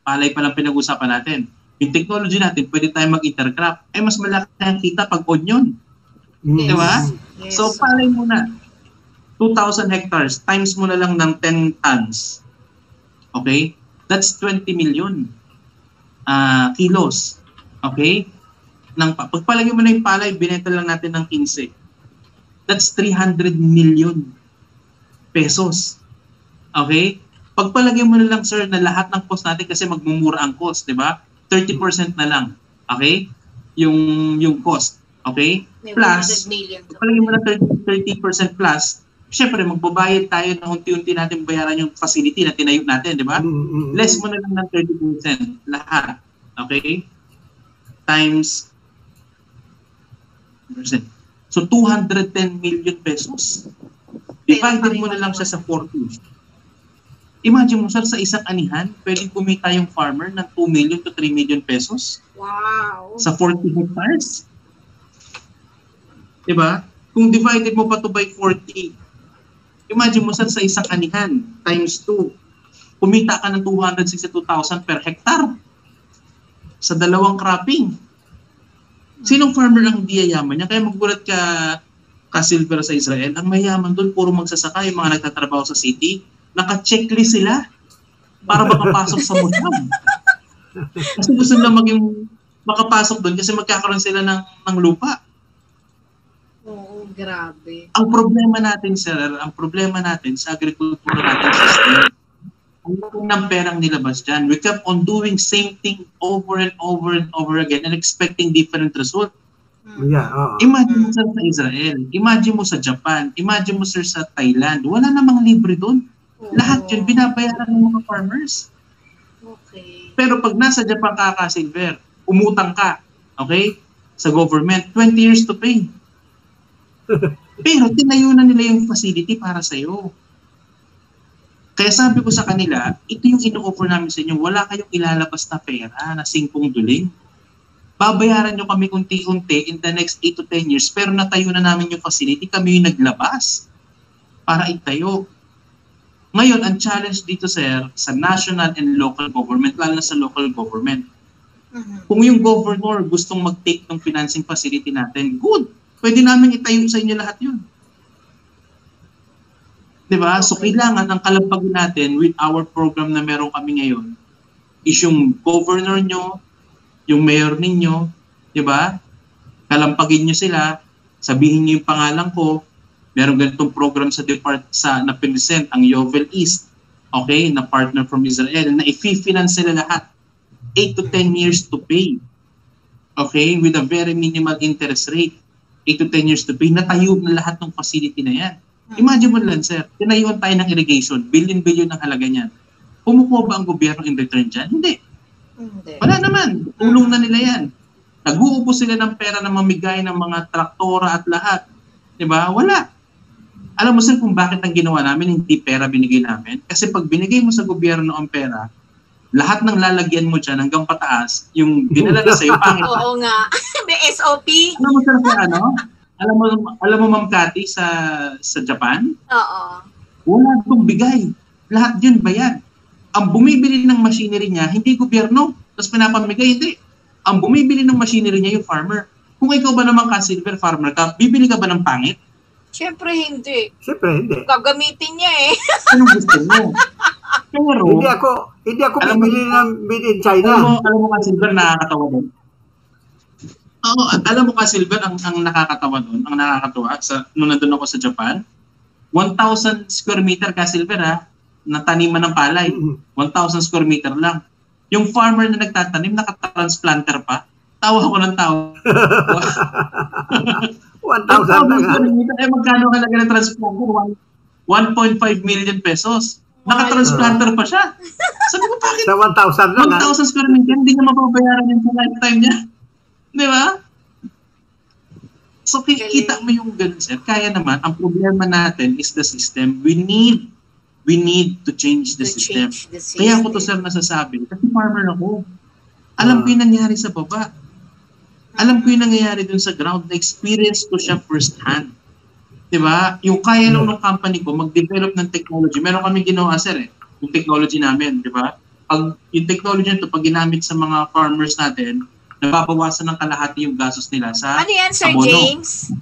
palay pa lang pinag-usapan natin. Yung technology natin, pwede tayo mag-intercrop. Mas malaki ang kita pag onion. Yes. Diba? Yes. So, palay muna. 2,000 hectares, times mo na lang ng 10 tons. Okay? That's 20 million kilos. Okay? Pagpalagay mo na yung palay, binenta lang natin ng 15. That's 300 million pesos. Okay? Pagpalagay mo na lang, sir, na lahat ng cost natin kasi magmumura ang cost, di ba? 30% na lang. Okay? Yung cost. Okay? Plus, pagpalagay mo na 30% plus, syempre, magbabayad tayo ng unti-unti natin bayaran yung facility na tinayo natin, di ba? Less mo na lang ng 30% lahat. Okay? Times %. So, 210 million pesos. Divided mo na lang siya sa 40. Imagine mo, sir, sa isang anihan, pwedeng kumita yung farmer ng 2 million to 3 million pesos. Wow! Sa 40 hectares. Diba? Kung divided mo pa to by 40, imagine mo, sir, sa isang anihan, times 2, kumita ka ng 262,000 per hectare. Sa dalawang cropping. Sinong farmer ang hindi yayaman niya? Kaya magulat ka Silver sa Israel, ang mayaman doon, puro magsasaka, yung mga nagtatrabaho sa city, naka-checklist sila para makapasok sa mushab. Kasi gusto nila makapasok doon kasi magkakaroon sila ng lupa. Oo, grabe. Ang problema natin, sir, sa agrikultura natin system, ang laki ng perang nilabas dyan. We kept on doing same thing over and over and over again and expecting different result. Yeah, Imagine mo, sir, sa Israel. Imagine mo sa Japan. Imagine mo, sir, sa Thailand. Wala namang libre doon. Lahat yun, binabayaran ng mga farmers. Okay. Pero pag nasa Japan ka, Silver, umutang ka, okay, sa government, 20 years to pay. Pero tinayo na nila yung facility para sa'yo. Kaya sabi ko sa kanila, ito yung ino-offer namin sa inyo, wala kayong ilalabas na pera na 5 duling. Babayaran nyo kami unti-unti in the next 8 to 10 years, pero natayo na namin yung facility, kami yung naglabas para itayo. Ngayon, ang challenge dito, sir, sa national and local government, lalo na sa local government. Kung yung governor gustong mag-take ng financing facility natin, good. Pwede namin itayo sa inyo lahat yun. Diba? So, kailangan ang kalampagin natin with our program na meron kami ngayon is yung governor nyo, yung mayor ninyo, diba? Kalampagin nyo sila, sabihin nyo yung pangalan ko, meron ganitong program sa na pinisent ang Yovel East, okay, na partner from Israel, na i-finance sila lahat. 8 to 10 years to pay. Okay, with a very minimal interest rate. 8 to 10 years to pay. Natayo na lahat ng facility na yan. Imagine mo lang, sir, tinayuan tayo ng irrigation, billion-billion ang halaga niyan. Kumukuha ba ang gobyerno in return dyan? Hindi. Wala naman. Tulong na nila yan. Nag-uupo sila ng pera na mamigay ng mga traktora at lahat. Diba? Wala. Alam mo, sir, kung bakit ang ginawa namin, hindi pera binigay namin. Kasi pag binigay mo sa gobyerno ang pera, lahat ng lalagyan mo dyan hanggang pataas, yung dinala na sa'yo, pangit. Oo nga. May SOP. Alam mo, sir, alam mo, Ma'am Cathy, sa Japan? Oo. Wala itong bigay. Lahat yun bayad. Ang bumibili ng machinery niya, hindi gobyerno. Tapos pinapamigay, hindi. Ang bumibili ng machinery niya, yung farmer. Kung ikaw ba naman Silver farmer ka, bibili ka ba ng pangit? Siyempre hindi. Siyempre hindi. Gagamitin niya eh. Anong gusto mo? Pero, hindi ako bibili ng made in China. Alam mo Silver, nakakatawa doon. Oo, alam mo Silver, ang nakakatawa doon, ang nakakatawa, nung nandun ako sa Japan, 1,000 square meter Silver na taniman ng palay. 1,000 square meter lang. Yung farmer na nagtatanim, naka-transplanter pa. Tawa ko ng tawa. 1,000 na nga. Eh, magkano kalaga ng transplanter? 1.5 million pesos. Naka-transplanter pa siya. Sabi ko, bakit? Sa 1,000 lang. 1,000 square meter, hindi niya mapapayaran yun sa lifetime niya. Di ba? So, kikita mo yung ganun, sir. Kaya naman, ang problema natin is the system. We need to change the system. Kaya ako to, sir, nasasabi. Kasi farmer ako. Alam ko yung nangyari sa baba. Alam ko yung nangyayari dun sa ground. Na-experience ko siya first hand. Diba? Yung kaya lang ng company ko mag-develop ng technology. Meron kami ginawa, sir, yung technology namin. Diba? Yung technology nito, pag ginamit sa mga farmers natin, nababawasan ng kalahati yung gastos nila sa ano yan, Sir abono. James?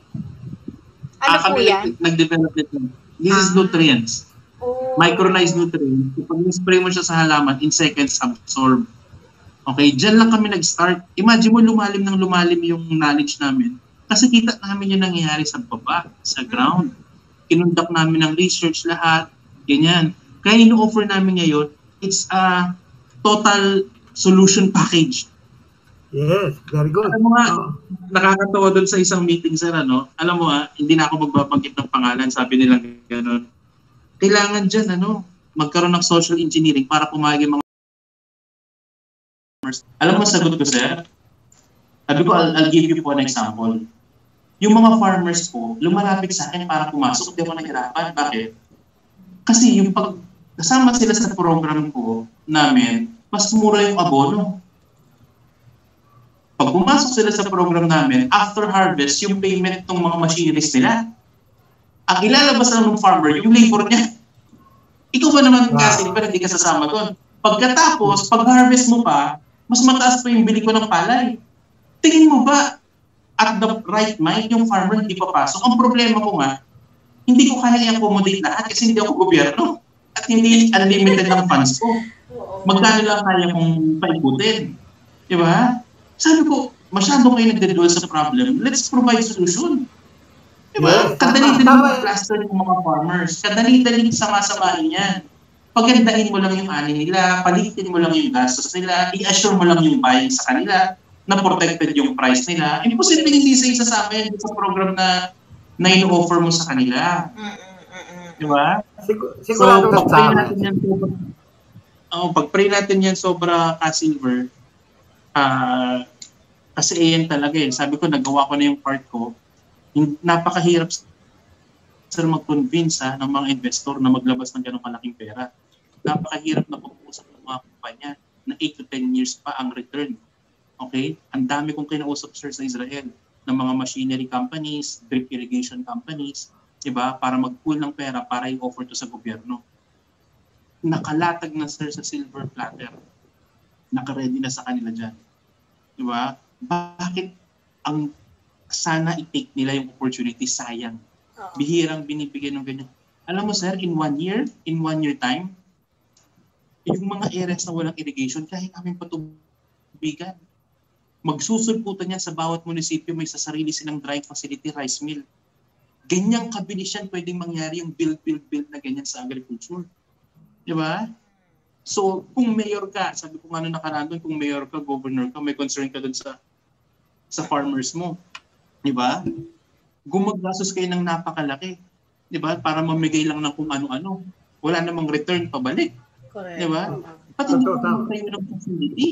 Ano po yan? Nag-develop nito. This is nutrients. Micronized nutrients. Pag spray mo siya sa halaman, in seconds absorb. Okay, dyan lang kami nag-start. Imagine mo lumalim ng lumalim yung knowledge namin. Kasi kita namin yung nangyayari sa baba, sa ground. Kinundak namin ng research lahat, ganyan. Kaya ino-offer namin ngayon, it's a total solution package. Yes, very good. Alam mo nga, nakakatawa doon sa isang meeting, sir, ano? Alam mo hindi na ako magbabanggit ng pangalan, sabi nila gano'n. Kailangan dyan, magkaroon ng social engineering para pumayag yung mga farmers. Alam mo, sagot ko, sir? Sabi ko, I'll give you po an example. Yung mga farmers po, lumalapit sa akin para pumasok, hindi ako nahirapan. Bakit? Kasi yung pag kasama sila sa program ko namin, mas mura yung abono. Pag pumasok sila sa program namin, after harvest, yung payment ng mga machineries nila, ang ilalabas lang ng farmer, yung labor niya. Ikaw ba naman kasi, hindi ka sasama doon? Pagkatapos, pag-harvest mo pa, mas mataas pa yung bili ko ng palay. Tingin mo ba, at the right mind, yung farmer hindi papasok? Ang problema ko nga, hindi ko kaya i-accommodate lahat kasi hindi ako gobyerno. At hindi unlimited ng funds ko. Magkano lang kaya kong paikutin? Di ba? Sabi ko, masyado kayo nagdadwell sa problem. Let's provide solution. Diba? Kadali-dali mag-plaster ng mga farmers. Kadali-dali sama-samahin yan. Pagandahin mo lang yung ani nila, palitin mo lang yung gastos nila, i-assure mo lang yung buying sa kanila, na protected yung price nila. Imposible hindi sa isasama yan sa program na in-offer mo sa kanila. Diba? Sigurado so, pag-pray natin yan sobra ka-silver, kasi yan talaga eh. Sabi ko, nagawa ko na yung part ko. Napakahirap sir mag-convince ng mga investor na maglabas ng ganong malaking pera. Napakahirap na pag-uusap ng mga kumpanya na 8 to 10 years pa ang return. Okay? Ang dami kong kinausap, sir, sa Israel ng mga machinery companies, drip irrigation companies, diba? Para mag-pool ng pera para i-offer to sa gobyerno. Nakalatag na, sir, sa silver platter. Naka-ready na sa kanila dyan. Diba? Bakit ang sana i-take nila yung opportunity? Sayang. Bihirang binibigyan ng ganyan. Alam mo, sir, in one year time, yung mga areas na walang irrigation, kaya namin patubigan. Magsusulputan yan sa bawat munisipyo, may sasarili silang dry facility, rice mill. Ganyang kabilis yan pwedeng mangyari yung build na ganyan sa agriculture. Di ba? So, kung mayor ka, sabi ko nga nakaraan doon, kung mayor ka, governor ka, may concern ka doon sa farmers mo. Di ba? Gumagasos kayo ng napakalaki. Di ba? Para mamigay lang ng kung ano-ano. Wala namang return pabalik. Correct. Di ba? Pati hindi magtayo ng facility.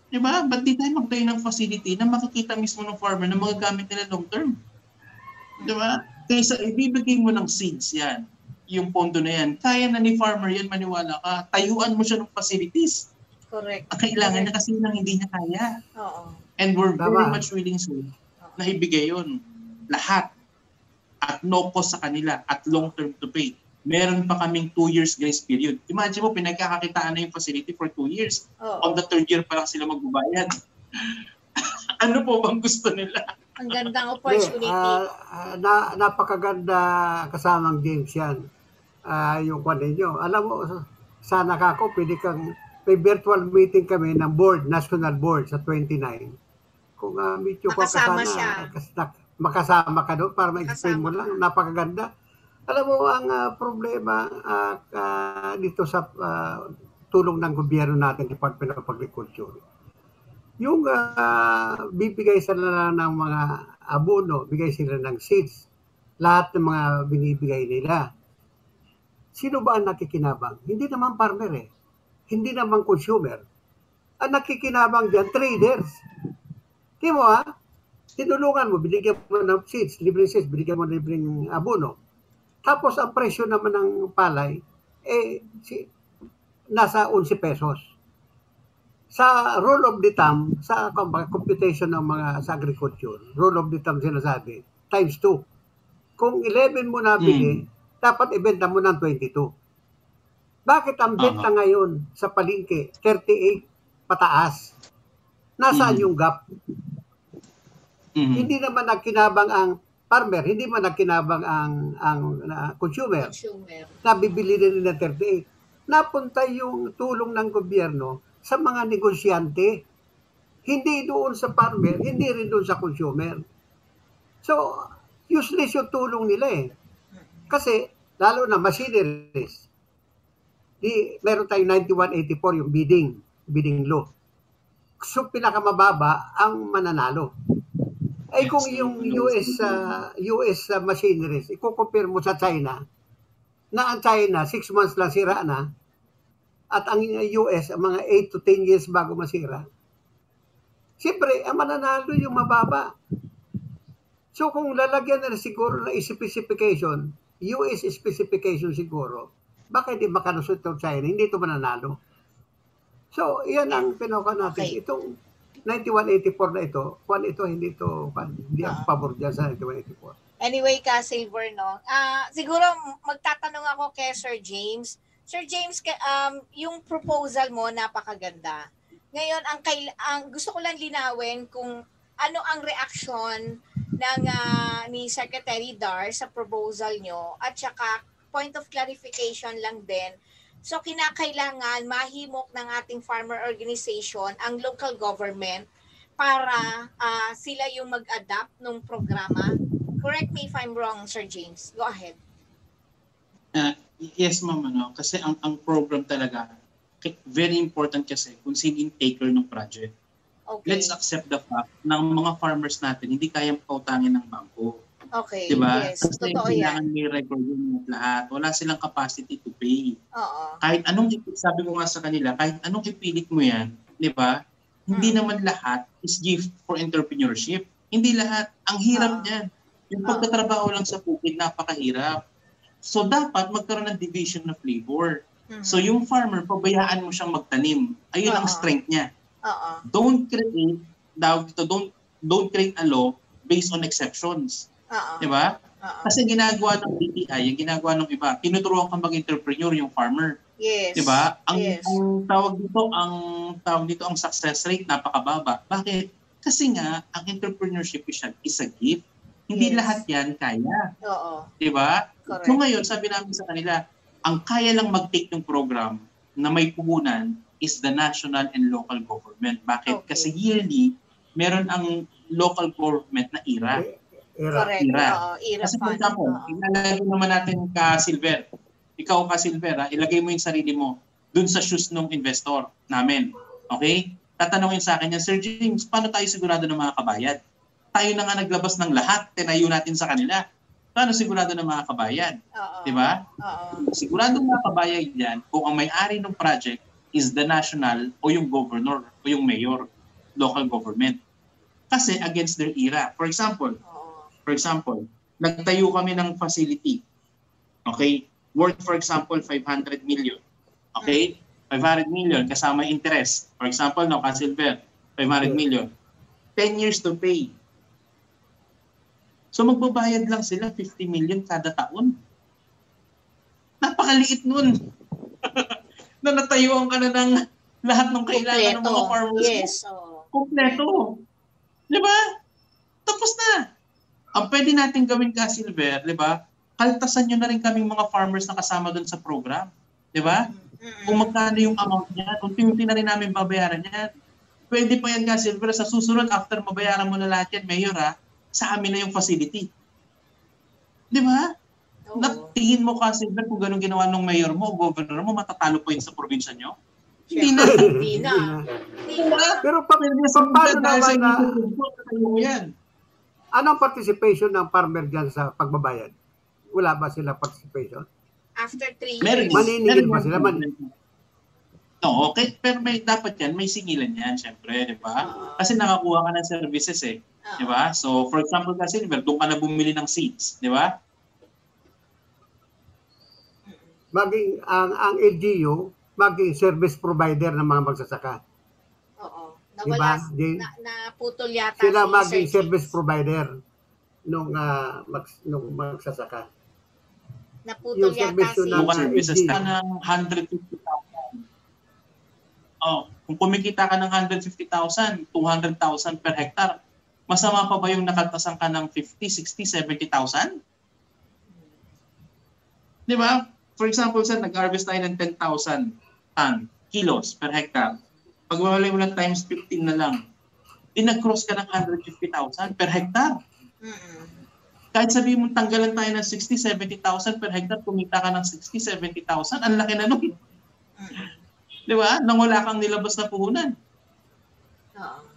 Di ba? Ba't di tayo magtayo ng facility na makikita mismo ng farmer na magagamit nila long term? Di ba? Kaysa ibibigay mo ng seeds yan, yung pondo na yan, kaya na ni farmer yan, maniwala ka, tayuan mo siya ng facilities. Correct. Ang kailangan niya kasi nang hindi niya kaya. Oo. And we're very much willing to na ibigay yun. Lahat. At no cost sa kanila. At long term to pay. Meron pa kaming 2 years grace period. Imagine mo, pinagkakakitaan na yung facility for 2 years. On the 3rd year pa lang sila magbabayad. Ano po bang gusto nila? Ang gandang opportunity. Napakaganda kasamang James yan. Yung kwan ninyo. Alam mo, sana ka ako, may virtual meeting kami ng board, national board sa 29. Kung meet you ko Makasama makasama ka doon para ma-explain mo lang. Napakaganda. Alam mo, ang problema dito sa tulong ng gobyerno natin, Department of Agriculture, yung bibigay sila ng mga abono, bigay sila ng seeds, lahat ng mga binibigay nila. Sino ba ang nakikinabang? Hindi naman farmer eh. Hindi naman consumer. Ang nakikinabang dyan, traders. Di mo tinulungan mo, binigyan mo ng seeds, libreng seeds, binigyan mo ng libreng abono. Tapos ang presyo naman ng palay, nasa 11 pesos. Sa rule of the thumb, sa computation ng mga sa agriculture, rule of the thumb sinasabi, times 2. Kung 11 mo nabili, dapat ibenta mo ng 22. Bakit ang benta ngayon sa palengke, 38 pataas? Nasaan yung gap? Hindi naman nagkinabang ang farmer, hindi man nagkinabang ang consumer. Nabibili din ng 38. Napunta yung tulong ng gobyerno sa mga negosyante. Hindi doon sa farmer, hindi rin doon sa consumer. So, useless yung tulong nila eh. Kasi, lalo na machineries. Meron tayong 9184 yung bidding law. So, pinakamababa ang mananalo. Ay kung yung US machineries, i-compare mo sa China, na ang China, 6 months lang sira na, at ang US, mga 8 to 10 years bago masira. Siyempre, ang mananalo yung mababa. So kung lalagyan na siguro ng specification, US specification siguro, bakit di makalusot ng China? Hindi ito mananalo. So, yan ang pinuha natin. Okay. Itong 9184 na ito, hindi ako pabor dyan sa 9184. Anyway, Silver, no? Siguro, magtatanong ako kay Sir James. Sir James, yung proposal mo, napakaganda. Ngayon, ang gusto ko lang linawin kung ano ang reaksyon ni Secretary Dar sa proposal nyo at saka point of clarification lang din. So, kinakailangan mahimok ng ating farmer organization ang local government para sila yung mag-adapt ng programa. Correct me if I'm wrong, Sir James. Go ahead. Yes, ma'am. Kasi ang program talaga, very important kasi kung sino yung taker ng project. Okay. Let's accept the fact na mga farmers natin hindi kayang pautangin ng bangko. Okay, diba? Yes. Kasi kailangan may record yun lahat. Wala silang capacity to pay. Oo. Kahit sabi ko nga sa kanila, kahit anong ipilit mo yan, di ba? Hindi naman lahat is gift for entrepreneurship. Hindi lahat. Ang hirap niyan. Yung pagtatrabaho lang sa bukid, napakahirap. So dapat magkaroon ng division of labor. So yung farmer, pabayaan mo siyang magtanim. Ayun ang strength niya. Don't create a law based on exceptions. Diba? Kasi ginagawa ng DTI, yung ginagawa ng iba, tinuturuan ka mag-entrepreneur yung farmer. Yes. Diba? Ang tawag dito, ang success rate napakababa. Bakit? Kasi nga, ang entrepreneurship is a gift. Hindi lahat yan kaya. Oo. Diba? Correct. So ngayon, sabi namin sa kanila, ang kaya lang mag-take ng program na may puhunan is the national and local government. Bakit? Kasi yearly, meron ang local government na IRA. Correct. IRA. Kasi for example, ilalagay naman natin Silver. Ikaw Silver, ilagay mo yung sarili mo dun sa shoes ng investor namin. Okay? Tatanungin sa akin yan, Sir James, paano tayo sigurado ng mga kabayad? Tayo na nga naglabas ng lahat, tinayo natin sa kanila. Paano sigurado ng mga kabayad? Diba? Siguradong mga kabayad yan kung ang may-ari ng project is the national o yung governor o yung mayor, local government. Kasi against their IRA. For example, nagtayo kami ng facility. Okay? Worth, for example, 500 million. Okay? 500 million kasama interest. For example, Silver, 500 million. 10 years to pay. So magbabayad lang sila 50 million kada taon. Napakaliit nun. Na natayuan ka na ng lahat ng kailangan ng mga farmers. Yes. Kompleto. Diba? Tapos na. Ang pwede natin gawin Silver, diba? Kaltasan nyo na rin kaming mga farmers na kasama doon sa program. Diba? Kung magkano yung amount niya, kung pinunti na rin namin babayaran yan. Pwede pa yan Silver, sa susunod, after mabayaran mo na lahat yan, Mayor sa amin na yung facility. Di ba? Tingin mo kasi kung ganun ginawa ng mayor mo, governor mo, matatalo pa yun sa probinsya nyo? Hindi na. Pero paano naman na... Anong participation ng farmer dyan sa pagbabayad? Wala ba sila participation? After 3 years. Maniningil ba sila? No, okay. Pero dapat yan, may singilan yan, syempre, di ba? Kasi nakakuha ka ng services eh. Di ba? So, for example kasi, doon ka na bumili ng seeds, di ba? Maging ang LGU, maging service provider ng mga magsasaka. Oo. Diba? Naputol yata sila maging service provider nung magsasaka. Naputol yata si services na ng 150,000. Oh, kung kumikita ka ng 150,000, 200,000 per hectare, masama pa ba yung nakaltasan ka ng 50, 60, 70,000? Di ba? For example, nag-harvest tayo ng 10,000 kilos per hectare. Pag mawalay mo ng times 15 na lang, nag-cross ka ng 150,000 per hectare. Kahit sabihin mo tanggalan tayo ng 60, 70,000 per hectare, kumita ka ng 60, 70,000, ang laki na nun. Di ba? Nang wala kang nilabas na puhunan. Oo.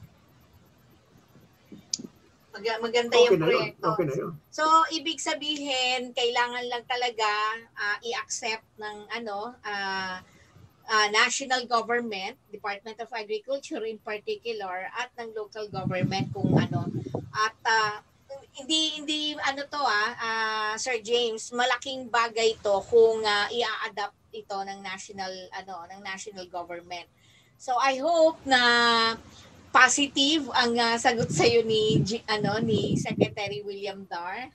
Maganda yung proyekto. Okay na yun. So, ibig sabihin, kailangan lang talaga i-accept ng national government, Department of Agriculture in particular, at ng local government kung ano. At hindi Sir James, malaking bagay to kung i-adapt ito ng national government. So I hope na positive ang sagot sa iyo ni Secretary William Dar.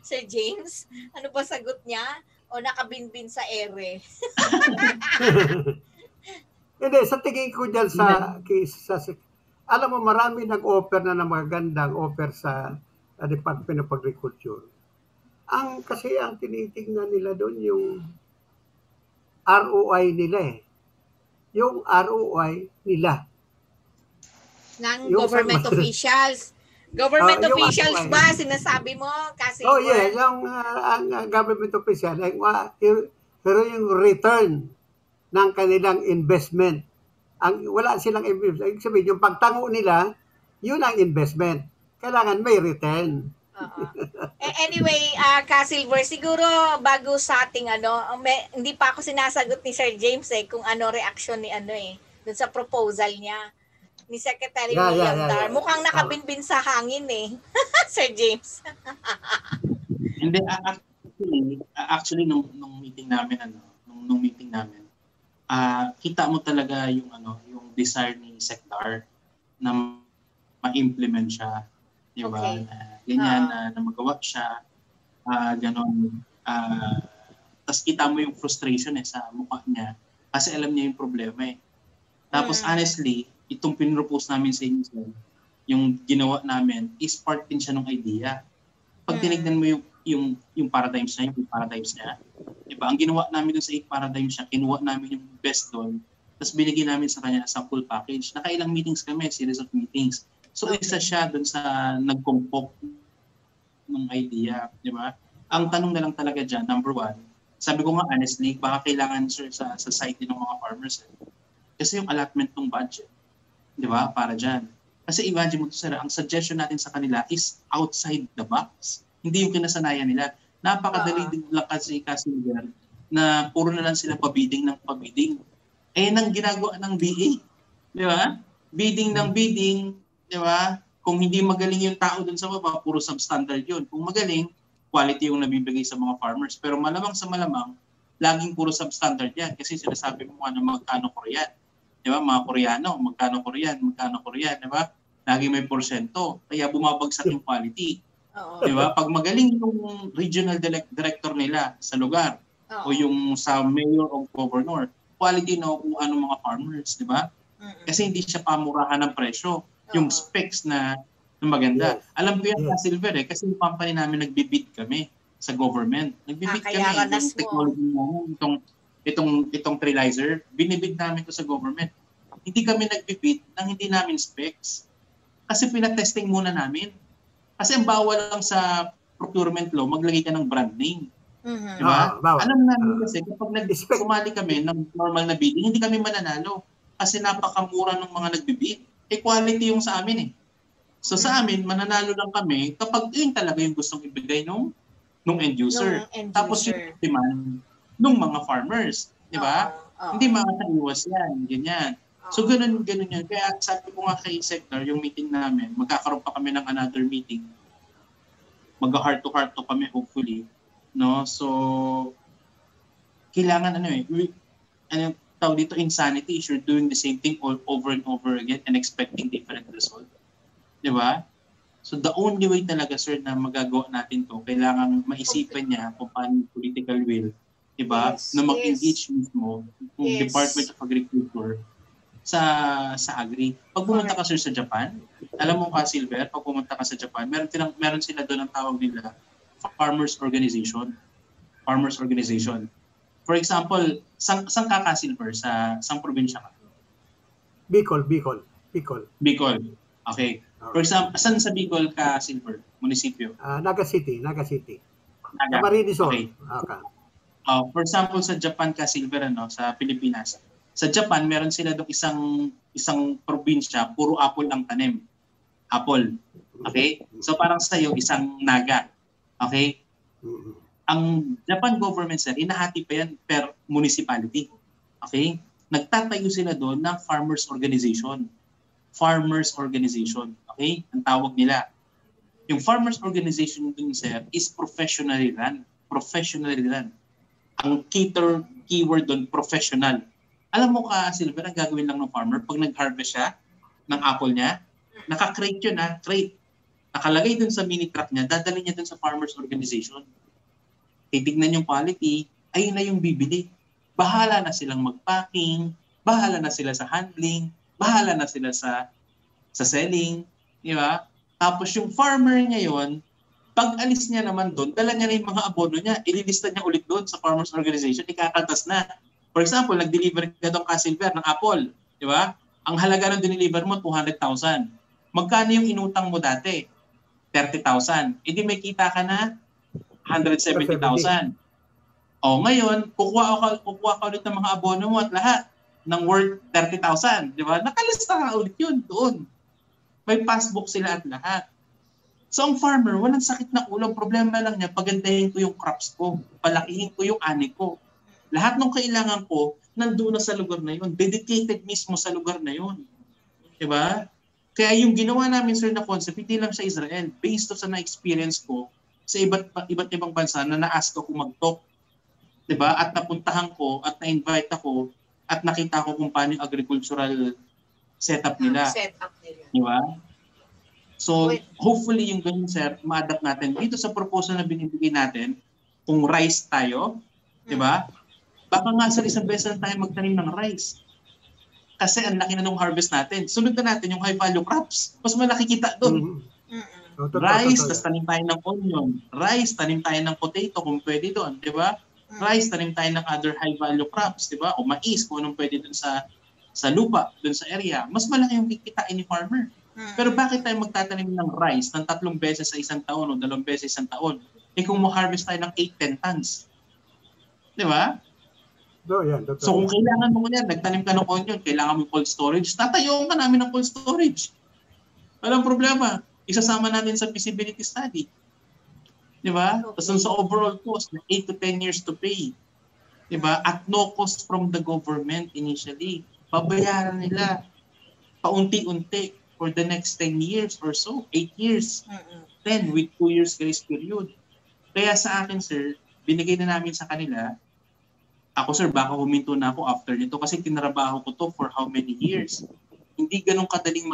Sir James, ano ba sagot niya? O nakabinbin sa ere? Hindi, sa tingin ko dyan alam mo, marami nag-offer na ng magagandang offer sa Department of Agriculture. Kasi ang tinitingnan nila doon yung ROI nila eh. Yung ROI nila. Ng government officials. Government officials ba sinasabi mo? Kasi yung ang government official, pero yung return ng kanilang investment. Wala silang investment. Ibig sabihin, yung pagtango nila, yun ang investment. Kailangan may return. Anyway, Ka-Silver, siguro bago sa ating hindi pa ako sinasagot ni Sir James kung ano reaction ni dun sa proposal niya ni Secretary William Dar. Mukhang nakabinbin sa hangin Sir James. Hindi, actually nung meeting namin kita mo talaga yung desire ni Sec Dar na ma-implement siya. Diba? Okay. Ganyan na magawa siya. Ganon. Tapos kita mo yung frustration sa mukha niya kasi alam niya yung problema Tapos honestly, itong pinropose namin sa inyo, yung ginawa namin, is part din siya ng idea. Pag tinignan mo yung paradigms niya, diba? Ang ginawa namin dun sa 8 paradigms niya, kinuha namin yung best doon, tapos binigyan namin sa kanya sa full package. Nakailang meetings kami, series of meetings. So isa siya doon sa nagkumpok ng idea, di ba? Ang tanong na lang talaga dyan, number 1, sabi ko nga honestly, baka kailangan sir sa side din ng mga farmers. Kasi yung allotment ng budget, di ba? Para dyan. Kasi imagine mo to sir, ang suggestion natin sa kanila is outside the box. Hindi yung kinasanayan nila. Napakadali din lang kasi na puro na lang sila pabidding ng pabidding. Nang ginagawa ng BA, di ba? Bidding ng bidding, di ba? Kung hindi magaling yung tao dun sa baba, puro substandard yun. Kung magaling, quality yung nabibigay sa mga farmers. Pero malamang sa malamang, laging puro substandard yan. Kasi sinasabi mo magkano Korean. Di ba? Mga Koreano, magkano Korean, di ba? Laging may porsyento. Kaya bumabagsak yung quality. Di ba? Pag magaling yung regional director nila sa lugar, o yung sa mayor o governor, quality na kukuha ng mga farmers, di ba? Kasi hindi siya pamurahan ng presyo. Yung specs na maganda. Yes. Alam ko yan Silver kasi yung company namin nagbibid kami sa government. Nagbibid kami yung technology namin, itong fertilizer, binibid namin to sa government. Hindi kami nagbibid nang hindi namin specs. Kasi pinatesting muna namin. Kasi ang bawal lang sa procurement law, maglagay ka ng brand name. Diba? Bawal. Alam namin kasi kapag sumali kami ng normal na bidding, hindi kami mananalo kasi napakamura ng mga nagbibid. Quality yung sa amin eh. So sa amin, mananalo lang kami kapag yun talaga yung gustong ibigay nung end user. Tapos yung demand ng mga farmers. Diba? Hindi makakaiwas yan. Ganyan. So ganun yan. Kaya sabi ko nga kay Sector, yung meeting namin, magkakaroon pa kami ng another meeting. Mag-heart to kami hopefully. No? So kailangan tawag dito, insanity is you're doing the same thing all over and over again and expecting different result. Di ba? So the only way talaga, sir, na magagawa natin to, kailangan maisipan niya kung paano yung political will, di ba? Na mag-engage mismo yung Department of Agriculture sa agri. Pag pumunta ka, sir, sa Japan, alam mo ka, Silver, pag pumunta ka sa Japan, meron sila doon ang tawag nila Farmers Organization. Farmers Organization. For example, saan ka, Silver? Sang probinsya ka? Bicol. Okay. For example, saan sa Bicol ka, Silver? Munisipyo? Naga City. Camarines Sur. Okay. For example, sa Japan ka, Silver, sa Pilipinas. Sa Japan, meron sila doon isang probinsya, puro apple ang tanim. Apple. Okay? So parang sa iyo, isang naga. Okay? Ang Japan government, sir, inahati pa yan per municipality. Okay? Nagtatayo sila doon ng farmers organization. Okay? Ang tawag nila. Yung farmers organization dun, sir, is professionally run. Ang keyword doon, professional. Alam mo ka, Silver, ang gagawin lang ng farmer, pag nag-harvest siya ng apple niya, naka-crate yun, crate. Nakalagay dun sa mini truck niya, dadalhin niya dun sa farmers organization. Titignan yung quality, ayun na yung bibili. Bahala na silang mag-packing, bahala na sila sa handling, bahala na sila sa selling, di ba? Tapos yung farmer niya yon, pag alis niya naman doon, dala niya na yung mga abono niya, ililista niya ulit doon sa farmers organization, ikakaltas na. For example, nag-deliver ka doon ka, Silver, ng apple, di ba? Ang halaga ng diniliver mo, 200,000. Magkano yung inutang mo dati? 30,000. Hindi may kita ka na 170,000. O ngayon, kukuha ka ulit ng mga abono mo at lahat ng worth 30,000. Di ba? Nakalista ka ulit yun doon. May passbook sila at lahat. So ang farmer, walang sakit na ulo. Problema lang niya, pagandahin ko yung crops ko. Palakihin ko yung ani ko. Lahat ng kailangan ko, nandoon na sa lugar na yun. Dedicated mismo sa lugar na yun. Di ba? Kaya yung ginawa namin, sir, na concept, hindi lang sa Israel. Based sa na-experience ko sa iba't ibang bansa na na-ask ako mag-talk. Diba? At napuntahan ko at na-invite ako at nakita ko kung paano yung agricultural setup nila. Diba? So, hopefully yung ganun, sir, ma-adapt natin. Dito sa proposal na binibigay natin, kung rice tayo, diba? Baka nga sa isang beses na tayo magtanim ng rice. Kasi ang laki na nung harvest natin. Sunod na natin yung high value crops. Mas malaki kita doon. Rice, tas tanim tayo ng onion. Rice, tanim tayo ng potato kung pwede doon, di ba? Rice, tanim tayo ng other high value crops, di ba? O mais kung anong pwede doon sa lupa, doon sa area. Mas malaki yung kikitain ni farmer. Pero bakit tayo magtatanim ng rice ng 3 beses sa isang taon o 2 beses sa isang taon? Kung mo-harvest tayo ng 8-10 tons. Di ba? So kung kailangan mo yan, nagtanim ka ng onion, kailangan mo cold storage, tatayoon ka namin ng cold storage. Walang problema. Isasama natin sa feasibility study. Di ba? Tapos sa overall cost, 8 to 10 years to pay. Di ba? At no cost from the government initially. Babayaran nila paunti-unti for the next 10 years or so. 8 years. 10 with 2 years grace period. Kaya sa akin, sir, binigay na namin sa kanila. Ako, sir, baka huminto na ako after nito kasi tinrabaho ko to for how many years. Hindi ganun kadaling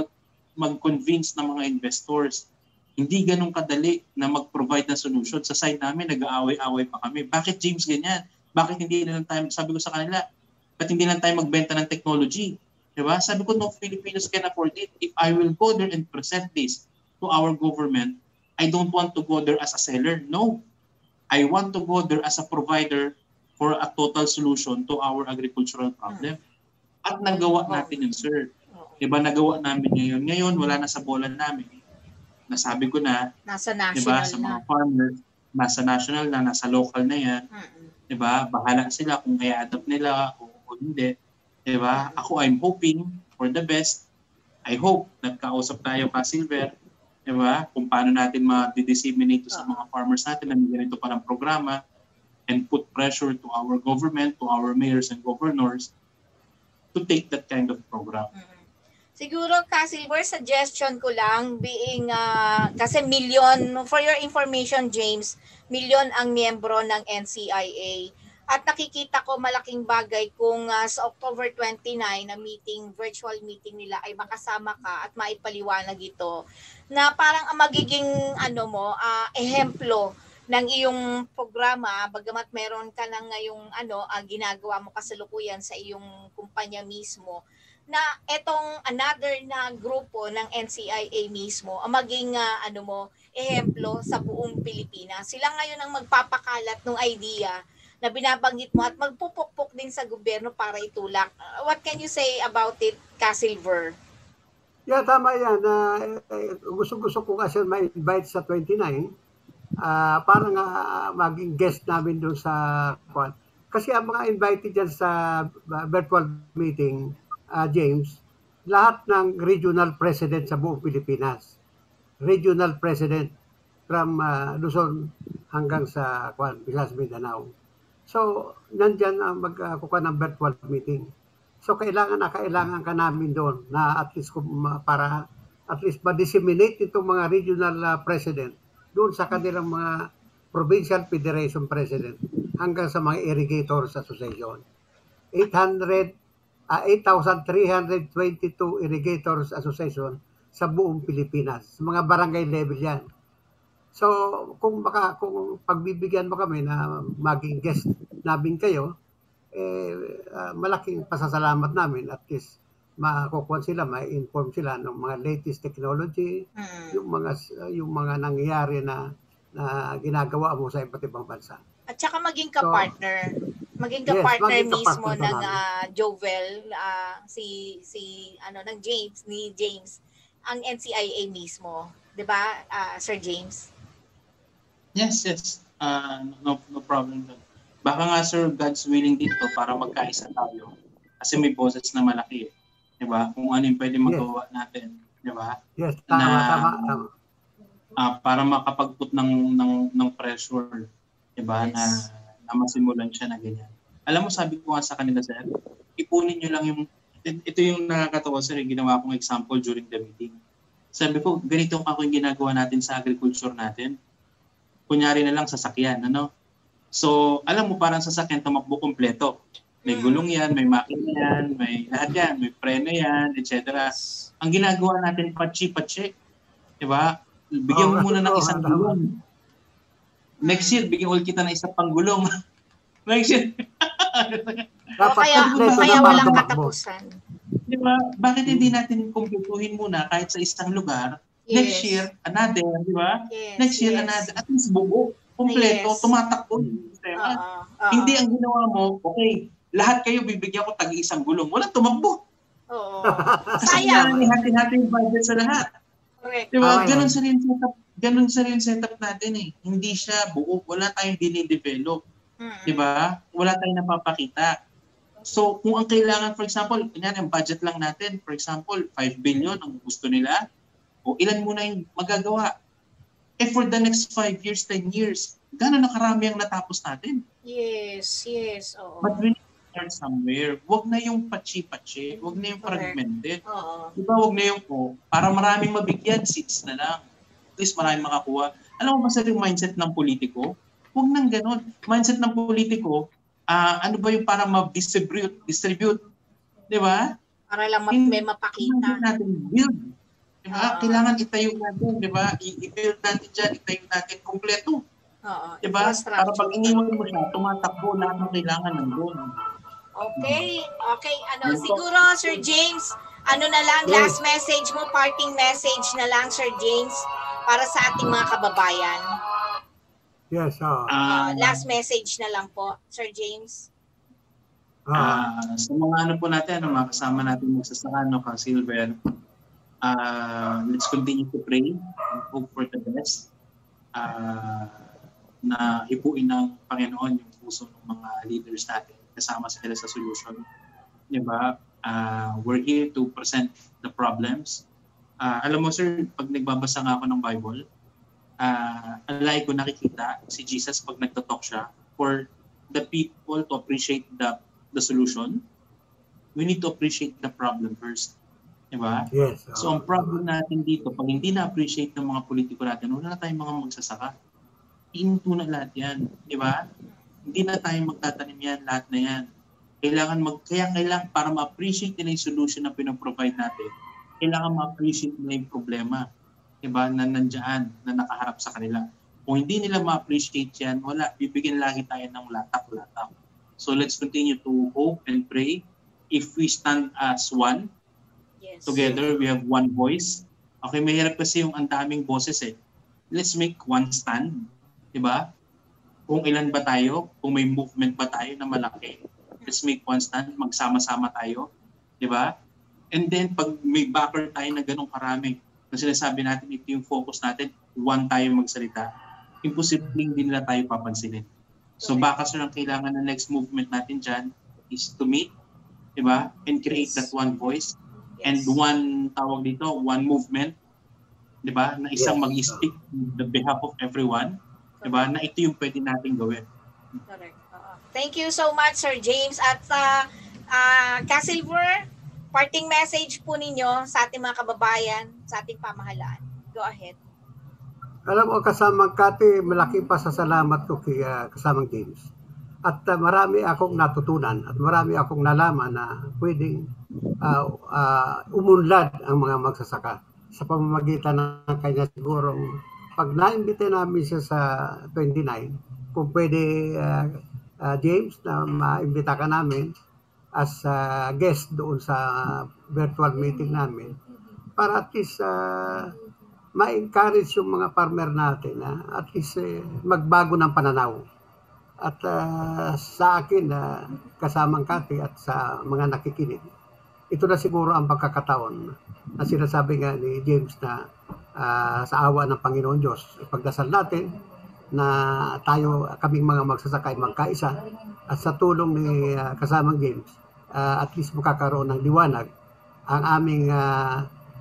mag-convince ng mga investors. Hindi ganun kadali na mag-provide ng solution. Sa side namin, nag-aaway-aaway pa kami. Bakit, James, ganyan? Bakit hindi lang tayo, sabi ko sa kanila, ba't hindi lang tayo magbenta ng technology? Diba? Sabi ko, no Filipinos can afford it. If I will go there and present this to our government, I don't want to go there as a seller. No. I want to go there as a provider for a total solution to our agricultural problem. At nagawa natin yun, sir. Diba, nagawa namin ngayon. Ngayon, wala na sa bola namin. Nasabi ko na, nasa national diba, sa mga farmers, nasa national na, nasa local na yan. Diba? Bahala sila kung i-adapt nila o hindi. Diba? Ako, I'm hoping for the best. I hope nagkausap tayo ka Silver, diba? Kung paano natin ma-disseminate sa mga farmers natin na ganito pa ng programa and put pressure to our government, to our mayors and governors to take that kind of program. Siguro, Silver, suggestion ko lang, being, kasi for your information, James, milyon ang miyembro ng NCIA. At nakikita ko malaking bagay kung sa October 29 na virtual meeting nila ay makasama ka at maipaliwanag ito na parang ang magiging ehemplo ng iyong programa, bagamat meron ka ng ngayong ginagawa mo kasalukuyan sa iyong kumpanya mismo, na etong another na grupo ng NCIA mismo ang maging ehemplo sa buong Pilipinas. Sila ngayon ang magpapakalat ng idea na binabanggit mo at magpupukpok din sa gobyerno para itulak. What can you say about it, Silver? Yeah, tama yan. Gusto ko kasi ma-invite sa 29 para nga maging guest namin doon sa kasi ang mga invited dyan sa virtual meeting, James, lahat ng regional president sa buong Pilipinas. Regional president from Luzon hanggang sa Visayas, Mindanao. So, nandyan ang magkukuha ng virtual meeting. So, kailangan ka namin doon na at least para at least ma-disseminate itong mga regional president doon sa kanilang mga provincial federation president hanggang sa mga irrigators association. 8,322 irrigators association sa buong Pilipinas. Sa mga barangay level yan. So, kung pagbibigyan mo kami na maging guest namin kayo, malaking pasasalamat namin at least makukuha sila, ma-inform sila ng mga latest technology, yung mga nangyayari na ginagawa mo sa iba't ibang bansa. At saka maging ka-partner. Maging ka-partner mismo ng Jovel, ng James, ang NCIA mismo. 'Di ba, Sir James? Yes. No problem. Baka nga, Sir, God's willing dito para magkaisa tayo. Kasi may boses na malaki. 'Di ba? Kung ano yung pwede magawa natin, 'di ba? Yes, tama. Para makapag-put ng pressure, 'di ba? Yes. Na masimulan siya na ganyan. Alam mo, sabi ko nga sa kanila, sir, ipunin niyo lang ito yung nakakatawa, sir, yung ginawa kong example during the meeting. Sabi ko, ganito ako yung ginagawa natin sa agriculture natin. Kunyari na lang sasakyan, So, alam mo, parang sasakyan tumakbo kompleto. May gulong yan, may makina yan, may lahat yan, may preno yan, etc. Ang ginagawa natin, patsi-patsi. Diba? Bigyan mo muna ng isang gulong. Next year, bigyan ulit kita ng isang panggulong. Next year. Kaya walang katapusan. Diba? Bakit hindi natin kumputuhin muna kahit sa isang lugar? Yes. Next year, another, di ba? Yes, next year, another. At least buo, kompleto, tumatakbo yung sistema. Hindi ang ginawa mo, okay, lahat kayo bibigyan ko tag-isang gulong. Walang tumakbo. Sayang. Hati-hati yung budget sa lahat. Correct. Diba? Ganun sa rin setup natin eh. Hindi siya buo. Wala tayong dinidevelop. Diba? Wala tayong napapakita. So, kung ang kailangan, for example, ang budget lang natin, for example, 5 billion ang gusto nila, o ilan muna yung magagawa. For the next 5 years, 10 years, gano'n na karami ang natapos natin? Yes. Oo. But we need to start somewhere. Huwag na yung patsi-patsi. Huwag na yung fragmented. Diba? Huwag na yung para maraming mabigyan, seats na lang. At least maraming makakuha. Alam mo ba sa yung mindset ng politiko? Huwag nang gano'n. Mindset ng politiko, ano ba yung para ma-distribute? Di ba? Para lang may mapakita. Hindi natin build. Di ba? Kailangan itayo natin. Di ba? I-build natin dyan. Itayo natin kompleto. Di ba? Para pag iniwan mo siya, tumatakbo lahat ng kailangan nandun. Okay. Siguro, Sir James, na lang, last message mo, parting message na lang, Sir James, para sa ating mga kababayan. Yes, last message na lang po, Sir James. Sa mga po natin, mga kasama natin magsasaka, Silver, let's continue to pray and hope for the best. na hibuin ng Panginoon yung puso ng mga leaders natin. Kasama sila sa solution. Diba? We're here to present the problems. Alam mo sir, pag nagbabasa nga ako ng Bible, alay ko nakikita si Jesus pag nagtatalk siya for the people to appreciate the solution. We need to appreciate the problem first. Diba? Yes. So ang problem natin dito, pag hindi na-appreciate ng mga politiko natin, wala na tayong mga magsasaka. Inuto na lahat yan. Diba? Hindi na tayo magtatanim yan, lahat na yan. Kailangan para ma-appreciate nila yung solution na pinaprovide natin, kailangan ma-appreciate nila yung problema, diba, na nandiyan, na nakaharap sa kanila. Kung hindi nila ma-appreciate yan, wala, bibigyan lagi tayo ng latak-latak. So let's continue to hope and pray. If we stand as one, together, we have one voice. Okay, mahirap kasi yung ang daming boses eh. Let's make one stand, diba? Kung ilan ba tayo, kung may movement ba tayo na malaki, let's make one stand, magsama-sama tayo, di ba? And then, pag may backer tayo na ganong karami, na sinasabi natin, ito yung focus natin, one tayo magsalita, imposible hindi nila tayo papansinin. So baka sir, ang kailangan na next movement natin dyan is to meet, di ba? And create that one voice, and one movement, di ba? Na isang mag-speak on the behalf of everyone, diba? Na ito yung pwede natin gawin. Correct. Thank you so much, Sir James. At Ka-Silver, parting message po ninyo sa ating mga kababayan, sa ating pamahalaan. Go ahead. Alam mo, kasamang Kati, malaking pasasalamat ko kay kasamang James. At marami akong natutunan at marami akong nalaman na pwedeng umunlad ang mga magsasaka sa pamamagitan ng kanya sigurong pag na-invite namin siya sa 29, kung pwede, James, na ma-invita ka namin as guest doon sa virtual meeting namin para at least ma-encourage yung mga farmer natin na at least magbago ng pananaw. At sa akin, kasamang Kati at sa mga nakikinig, ito na siguro ang pagkakataon na sinasabi nga ni James na sa awa ng Panginoon Diyos, ipagdasal natin na kaming mga magsasaka ay magkaisa at sa tulong ni kasamang James, at least makakaroon ng liwanag ang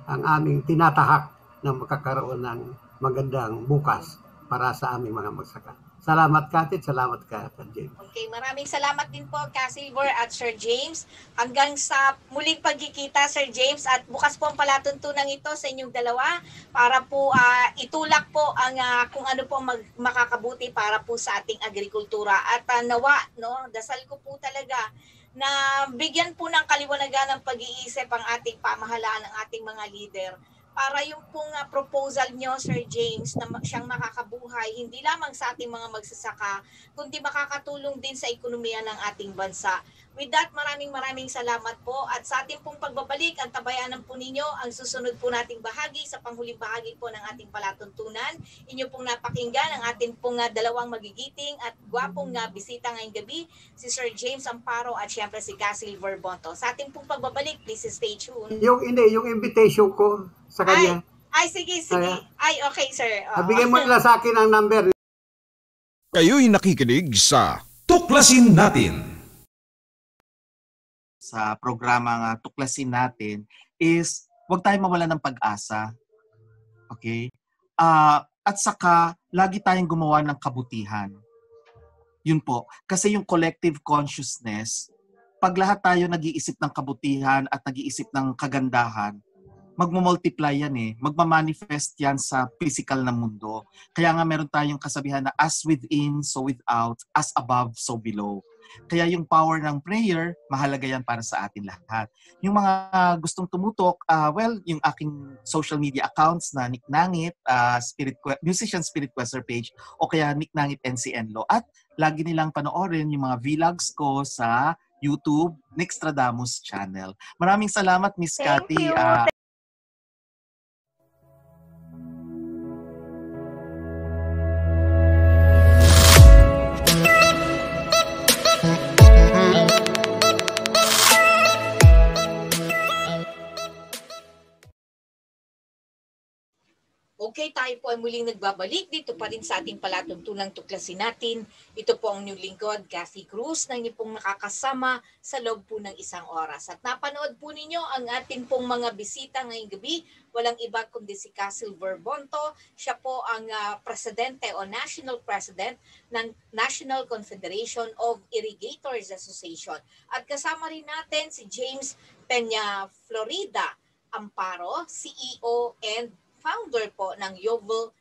aming tinatahak na makakaroon ng magandang bukas para sa aming mga magsasaka. Salamat Kati, salamat ka James. Okay, maraming salamat din po Ka-Silver at Sir James. Hanggang sa muling pagkikita Sir James, at bukas po ang palatuntunan ito sa inyong dalawa para po itulak po ang kung ano po makakabuti para po sa ating agrikultura. At nawa, dasal ko po talaga na bigyan po ng kaliwanagan ng pag-iisip ang ating pamahalaan, ang ating mga leader, para yung pong proposal nyo, Sir James, na siyang makakabuhay, hindi lamang sa ating mga magsasaka, kundi makakatulong din sa ekonomiya ng ating bansa. With that, maraming salamat po. At sa ating pong pagbabalik, ang tabayanan po ninyo, ang susunod po nating bahagi, sa panghuling bahagi po ng ating palatuntunan. Inyo pong napakinggan ang ating pong dalawang magigiting at gwapong bisita ngayong gabi, si Sir James Amparo at syempre si Ka-Silver Bonto. Sa ating pong pagbabalik, please stay tuned. Yung invitation ko sa kanya. Ay, sige. Ay, okay, sir. Bigyan mo nila sa akin ang number. Kayo'y nakikinig sa Tuklasin Natin. Sa programa Tuklasin Natin is huwag tayong mawala ng pag-asa. Okay? At saka, lagi tayong gumawa ng kabutihan. Yun po. Kasi yung collective consciousness, pag lahat tayo nag-iisip ng kabutihan at nag-iisip ng kagandahan, magmumultiply yan eh. Magmamanifest yan sa physical na mundo. Kaya nga meron tayong kasabihan na as within, so without, as above, so below. Kaya yung power ng prayer, mahalaga yan para sa atin lahat. Yung mga gustong tumutok, yung aking social media accounts na Nick Nangit, Musician Spirit Quester page, o kaya Nick Nangit NCNLO. At lagi nilang panoorin yung mga vlogs ko sa YouTube, Nixtradamus channel. Maraming salamat, Miss Cathy. Okay, tayo po ay muling nagbabalik dito pa rin sa ating palatuntunang tuklasin natin. Ito po ang inyong lingkod, Kathy Cruz, na inyo pong nakakasama sa loob po ng isang oras. At napanood po ninyo ang ating pong mga bisita ngayong gabi. Walang iba kundi si Silver Bonto. Siya po ang presidente o national president ng National Confederation of Irrigators Association. At kasama rin natin si James Peña Florida Amparo, CEO and founder po ng Yovel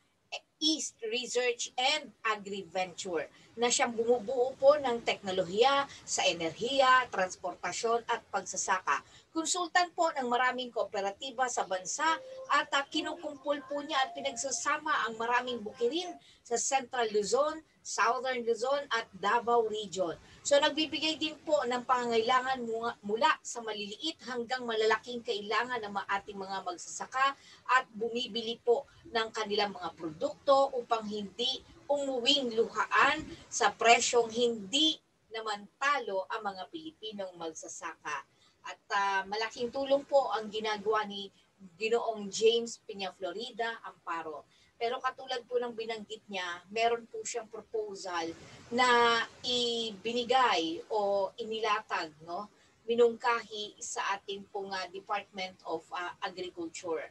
East Research and Agri-Venture na siyang bumubuo po ng teknolohiya sa enerhiya, transportasyon at pagsasaka. Konsultan po ng maraming kooperatiba sa bansa at kinukumpul po niya at pinagsasama ang maraming bukirin sa Central Luzon, Southern Luzon at Davao Region. So nagbibigay din po ng pangangailangan mula sa maliliit hanggang malalaking kailangan ng ating mga magsasaka at bumibili po ng kanilang mga produkto upang hindi umuwing luhaan sa presyong hindi naman talo ang mga Pilipinong magsasaka. At malaking tulong po ang ginagawa ni Ginoong James Peña Florida Amparo. Pero katulad po ng binanggit niya, meron po siyang proposal na ibinigay o inilatag, no, minungkahi sa ating pong Department of Agriculture.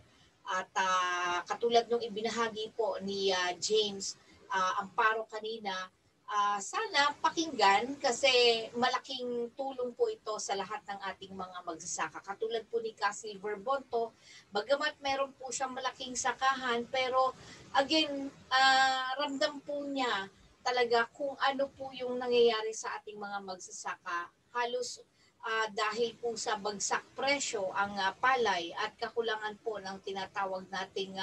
At katulad nung ibinahagi po ni James Amparo kanina, sana pakinggan kasi malaking tulong po ito sa lahat ng ating mga magsasaka. Katulad po ni Silver Bonto, bagamat meron po siyang malaking sakahan, pero again, ramdam po niya talaga kung ano po yung nangyayari sa ating mga magsasaka. Halos dahil po sa bagsak presyo ang palay at kakulangan po ng tinatawag nating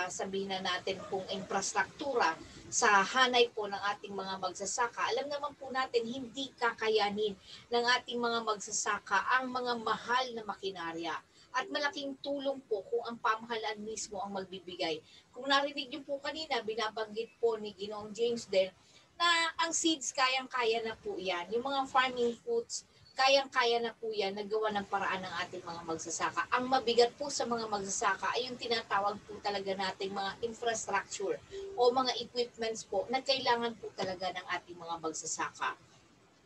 sabihin na natin pong infrastruktura sa hanay po ng ating mga magsasaka. Alam naman po natin hindi kakayanin ng ating mga magsasaka ang mga mahal na makinarya. At malaking tulong po kung ang pamahalaan mismo ang magbibigay. Kung narinig niyo po kanina, binabanggit po ni Ginoong James din na ang seeds kayang-kaya na po yan. Yung mga farming foods, kayang-kaya na po yan nagawa ng paraan ng ating mga magsasaka. Ang mabigat po sa mga magsasaka ay yung tinatawag po talaga nating mga infrastructure o mga equipments po na kailangan po talaga ng ating mga magsasaka.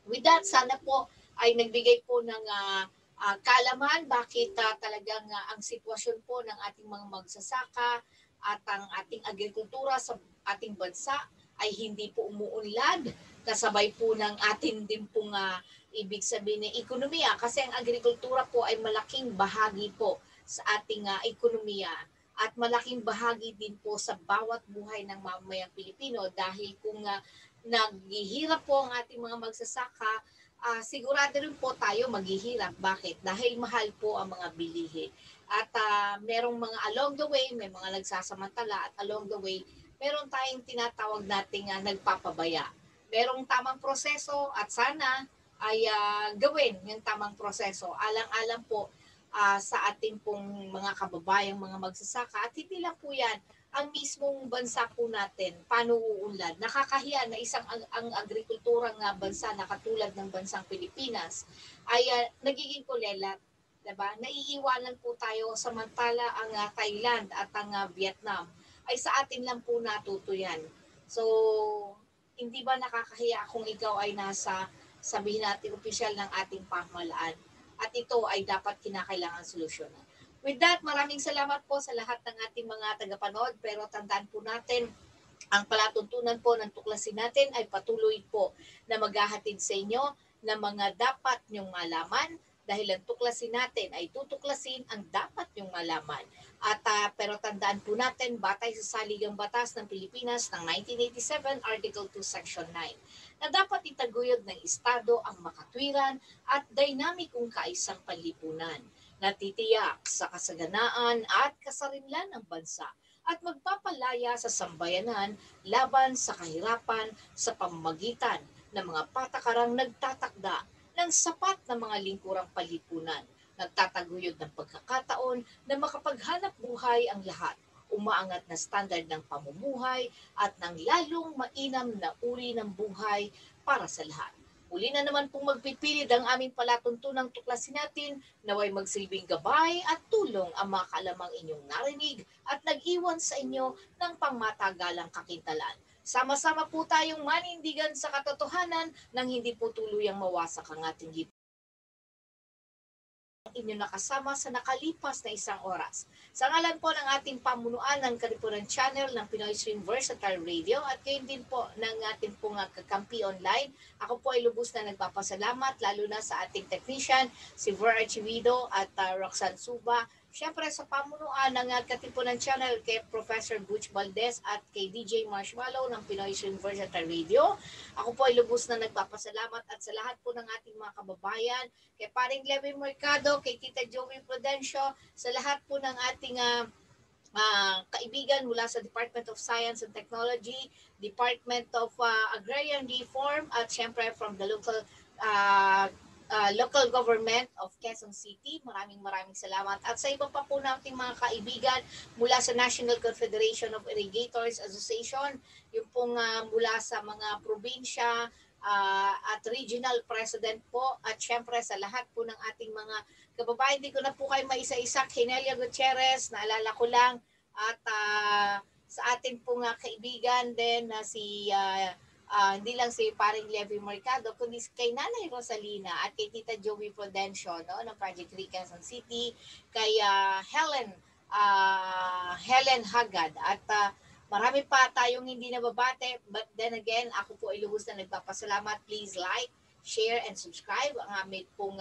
With that, sana po ay nagbigay po ng kaalaman bakit talagang ang sitwasyon po ng ating mga magsasaka at ang ating agrikultura sa ating bansa ay hindi po umuunlad kasabay po ng atin din pong ibig sabihin ng ekonomiya kasi ang agrikultura po ay malaking bahagi po sa ating ekonomiya at malaking bahagi din po sa bawat buhay ng mamamayang Pilipino dahil kung naghihirap po ang ating mga magsasaka, sigurado rin po tayo maghihirap. Bakit? Dahil mahal po ang mga bilihin. At merong mga along the way, may mga nagsasamantala at along the way, meron tayong tinatawag nating nagpapabaya. Merong tamang proseso at sana ay gawin yung tamang proseso. Alang-alang po sa ating pong mga kababayang mga magsasaka at hindi lang po yan ang mismong bansa po natin, paano uunlad. Nakakahiya na isang ang agrikulturang bansa na katulad ng bansang Pilipinas ay nagiging kulelat. Diba? Naiiwanan po tayo samantala ang Thailand at ang Vietnam ay sa atin lang po natuto yan. So, hindi ba nakakahiya kung ikaw ay nasa, sabihin natin, opisyal ng ating pamahalaan at ito ay dapat kinakailangan solusyonan. With that, maraming salamat po sa lahat ng ating mga tagapanood pero tandaan po natin, ang palatuntunan po ng tuklasin natin ay patuloy po na maghahatid sa inyo ng mga dapat nyong malaman dahil ang tuklasin natin ay tutuklasin ang dapat nyong malaman. At pero tandaan po natin, batay sa Saligang Batas ng Pilipinas ng 1987, Article 2, Section 9, na dapat itaguyod ng Estado ang makatwiran at dinamikong kaisang panlipunan na titiyak sa kasaganaan at kasarinlan ng bansa at magpapalaya sa sambayanan laban sa kahirapan sa pamamagitan ng mga patakarang nagtatakda ng sapat na mga lingkurang palipunan, nagtataguyod ng pagkakataon na makapaghanap buhay ang lahat, umaangat na standard ng pamumuhay at ng lalong mainam na uri ng buhay para sa lahat. Muli na naman pong magpipilid ang aming palatuntunang tuklasin natin, naway magsilbing gabay at tulong ang mga kaalamang inyong narinig at nag-iwan sa inyo ng pangmatagalang kakintalan. Sama-sama po tayong manindigan sa katotohanan nang hindi po tuluyang mawasak ang ating inyo nakasama sa nakalipas na isang oras. Sa ngalan po ng ating pamunuan ng Katipunan Channel ng Pinoy Stream Versatile Radio at gayon din po ng ating pong kakampi online, ako po ay lubos na nagpapasalamat lalo na sa ating technician, si Ver Archivido at Roxanne Suba. Siyempre sa pamunuan ng Katipunan Channel kay Professor Butch Valdez at kay DJ Marshmallow ng Pinoy Stream Versatile Radio. Ako po ay lubos na nagpapasalamat at sa lahat po ng ating mga kababayan, kay Paring Levy Mercado, kay Tita Joey Prudencio, sa lahat po ng ating kaibigan mula sa Department of Science and Technology, Department of Agrarian Reform at siyempre from the local government of Quezon City. Maraming salamat. At sa iba pa po nating mga kaibigan mula sa National Confederation of Irrigators Association, yung pong mula sa mga probinsya at regional president po at syempre sa lahat po ng ating mga kababayan. Hindi ko na po kayo maisa-isa. Kinelia Gutierrez, naalala ko lang. At sa ating pong kaibigan din na si hindi lang si Paring Levy Mercado, kundi kay Nanay Rosalina at kay Tita Joey Prudencio ng Project Quezon City, kay Helen Hagad at marami pa tayong hindi nababate, but then again, ako po ay lubos na nagpapasalamat. Please like, share, and subscribe ang aming pong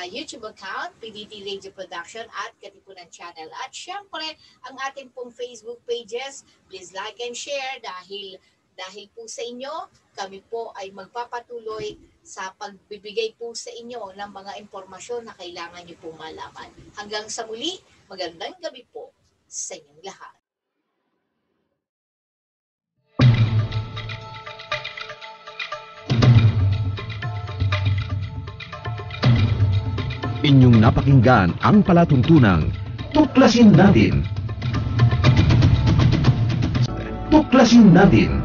YouTube account, PDT Radio Production at Katipunan Channel. At syempre, ang ating pong Facebook pages, please like and share dahil po sa inyo, kami po ay magpapatuloy sa pagbibigay po sa inyo ng mga impormasyon na kailangan niyo po malaman. Hanggang sa muli, magandang gabi po sa inyong lahat. Inyong napakinggan ang palatuntunang Tuklasin Natin. Tuklasin Natin.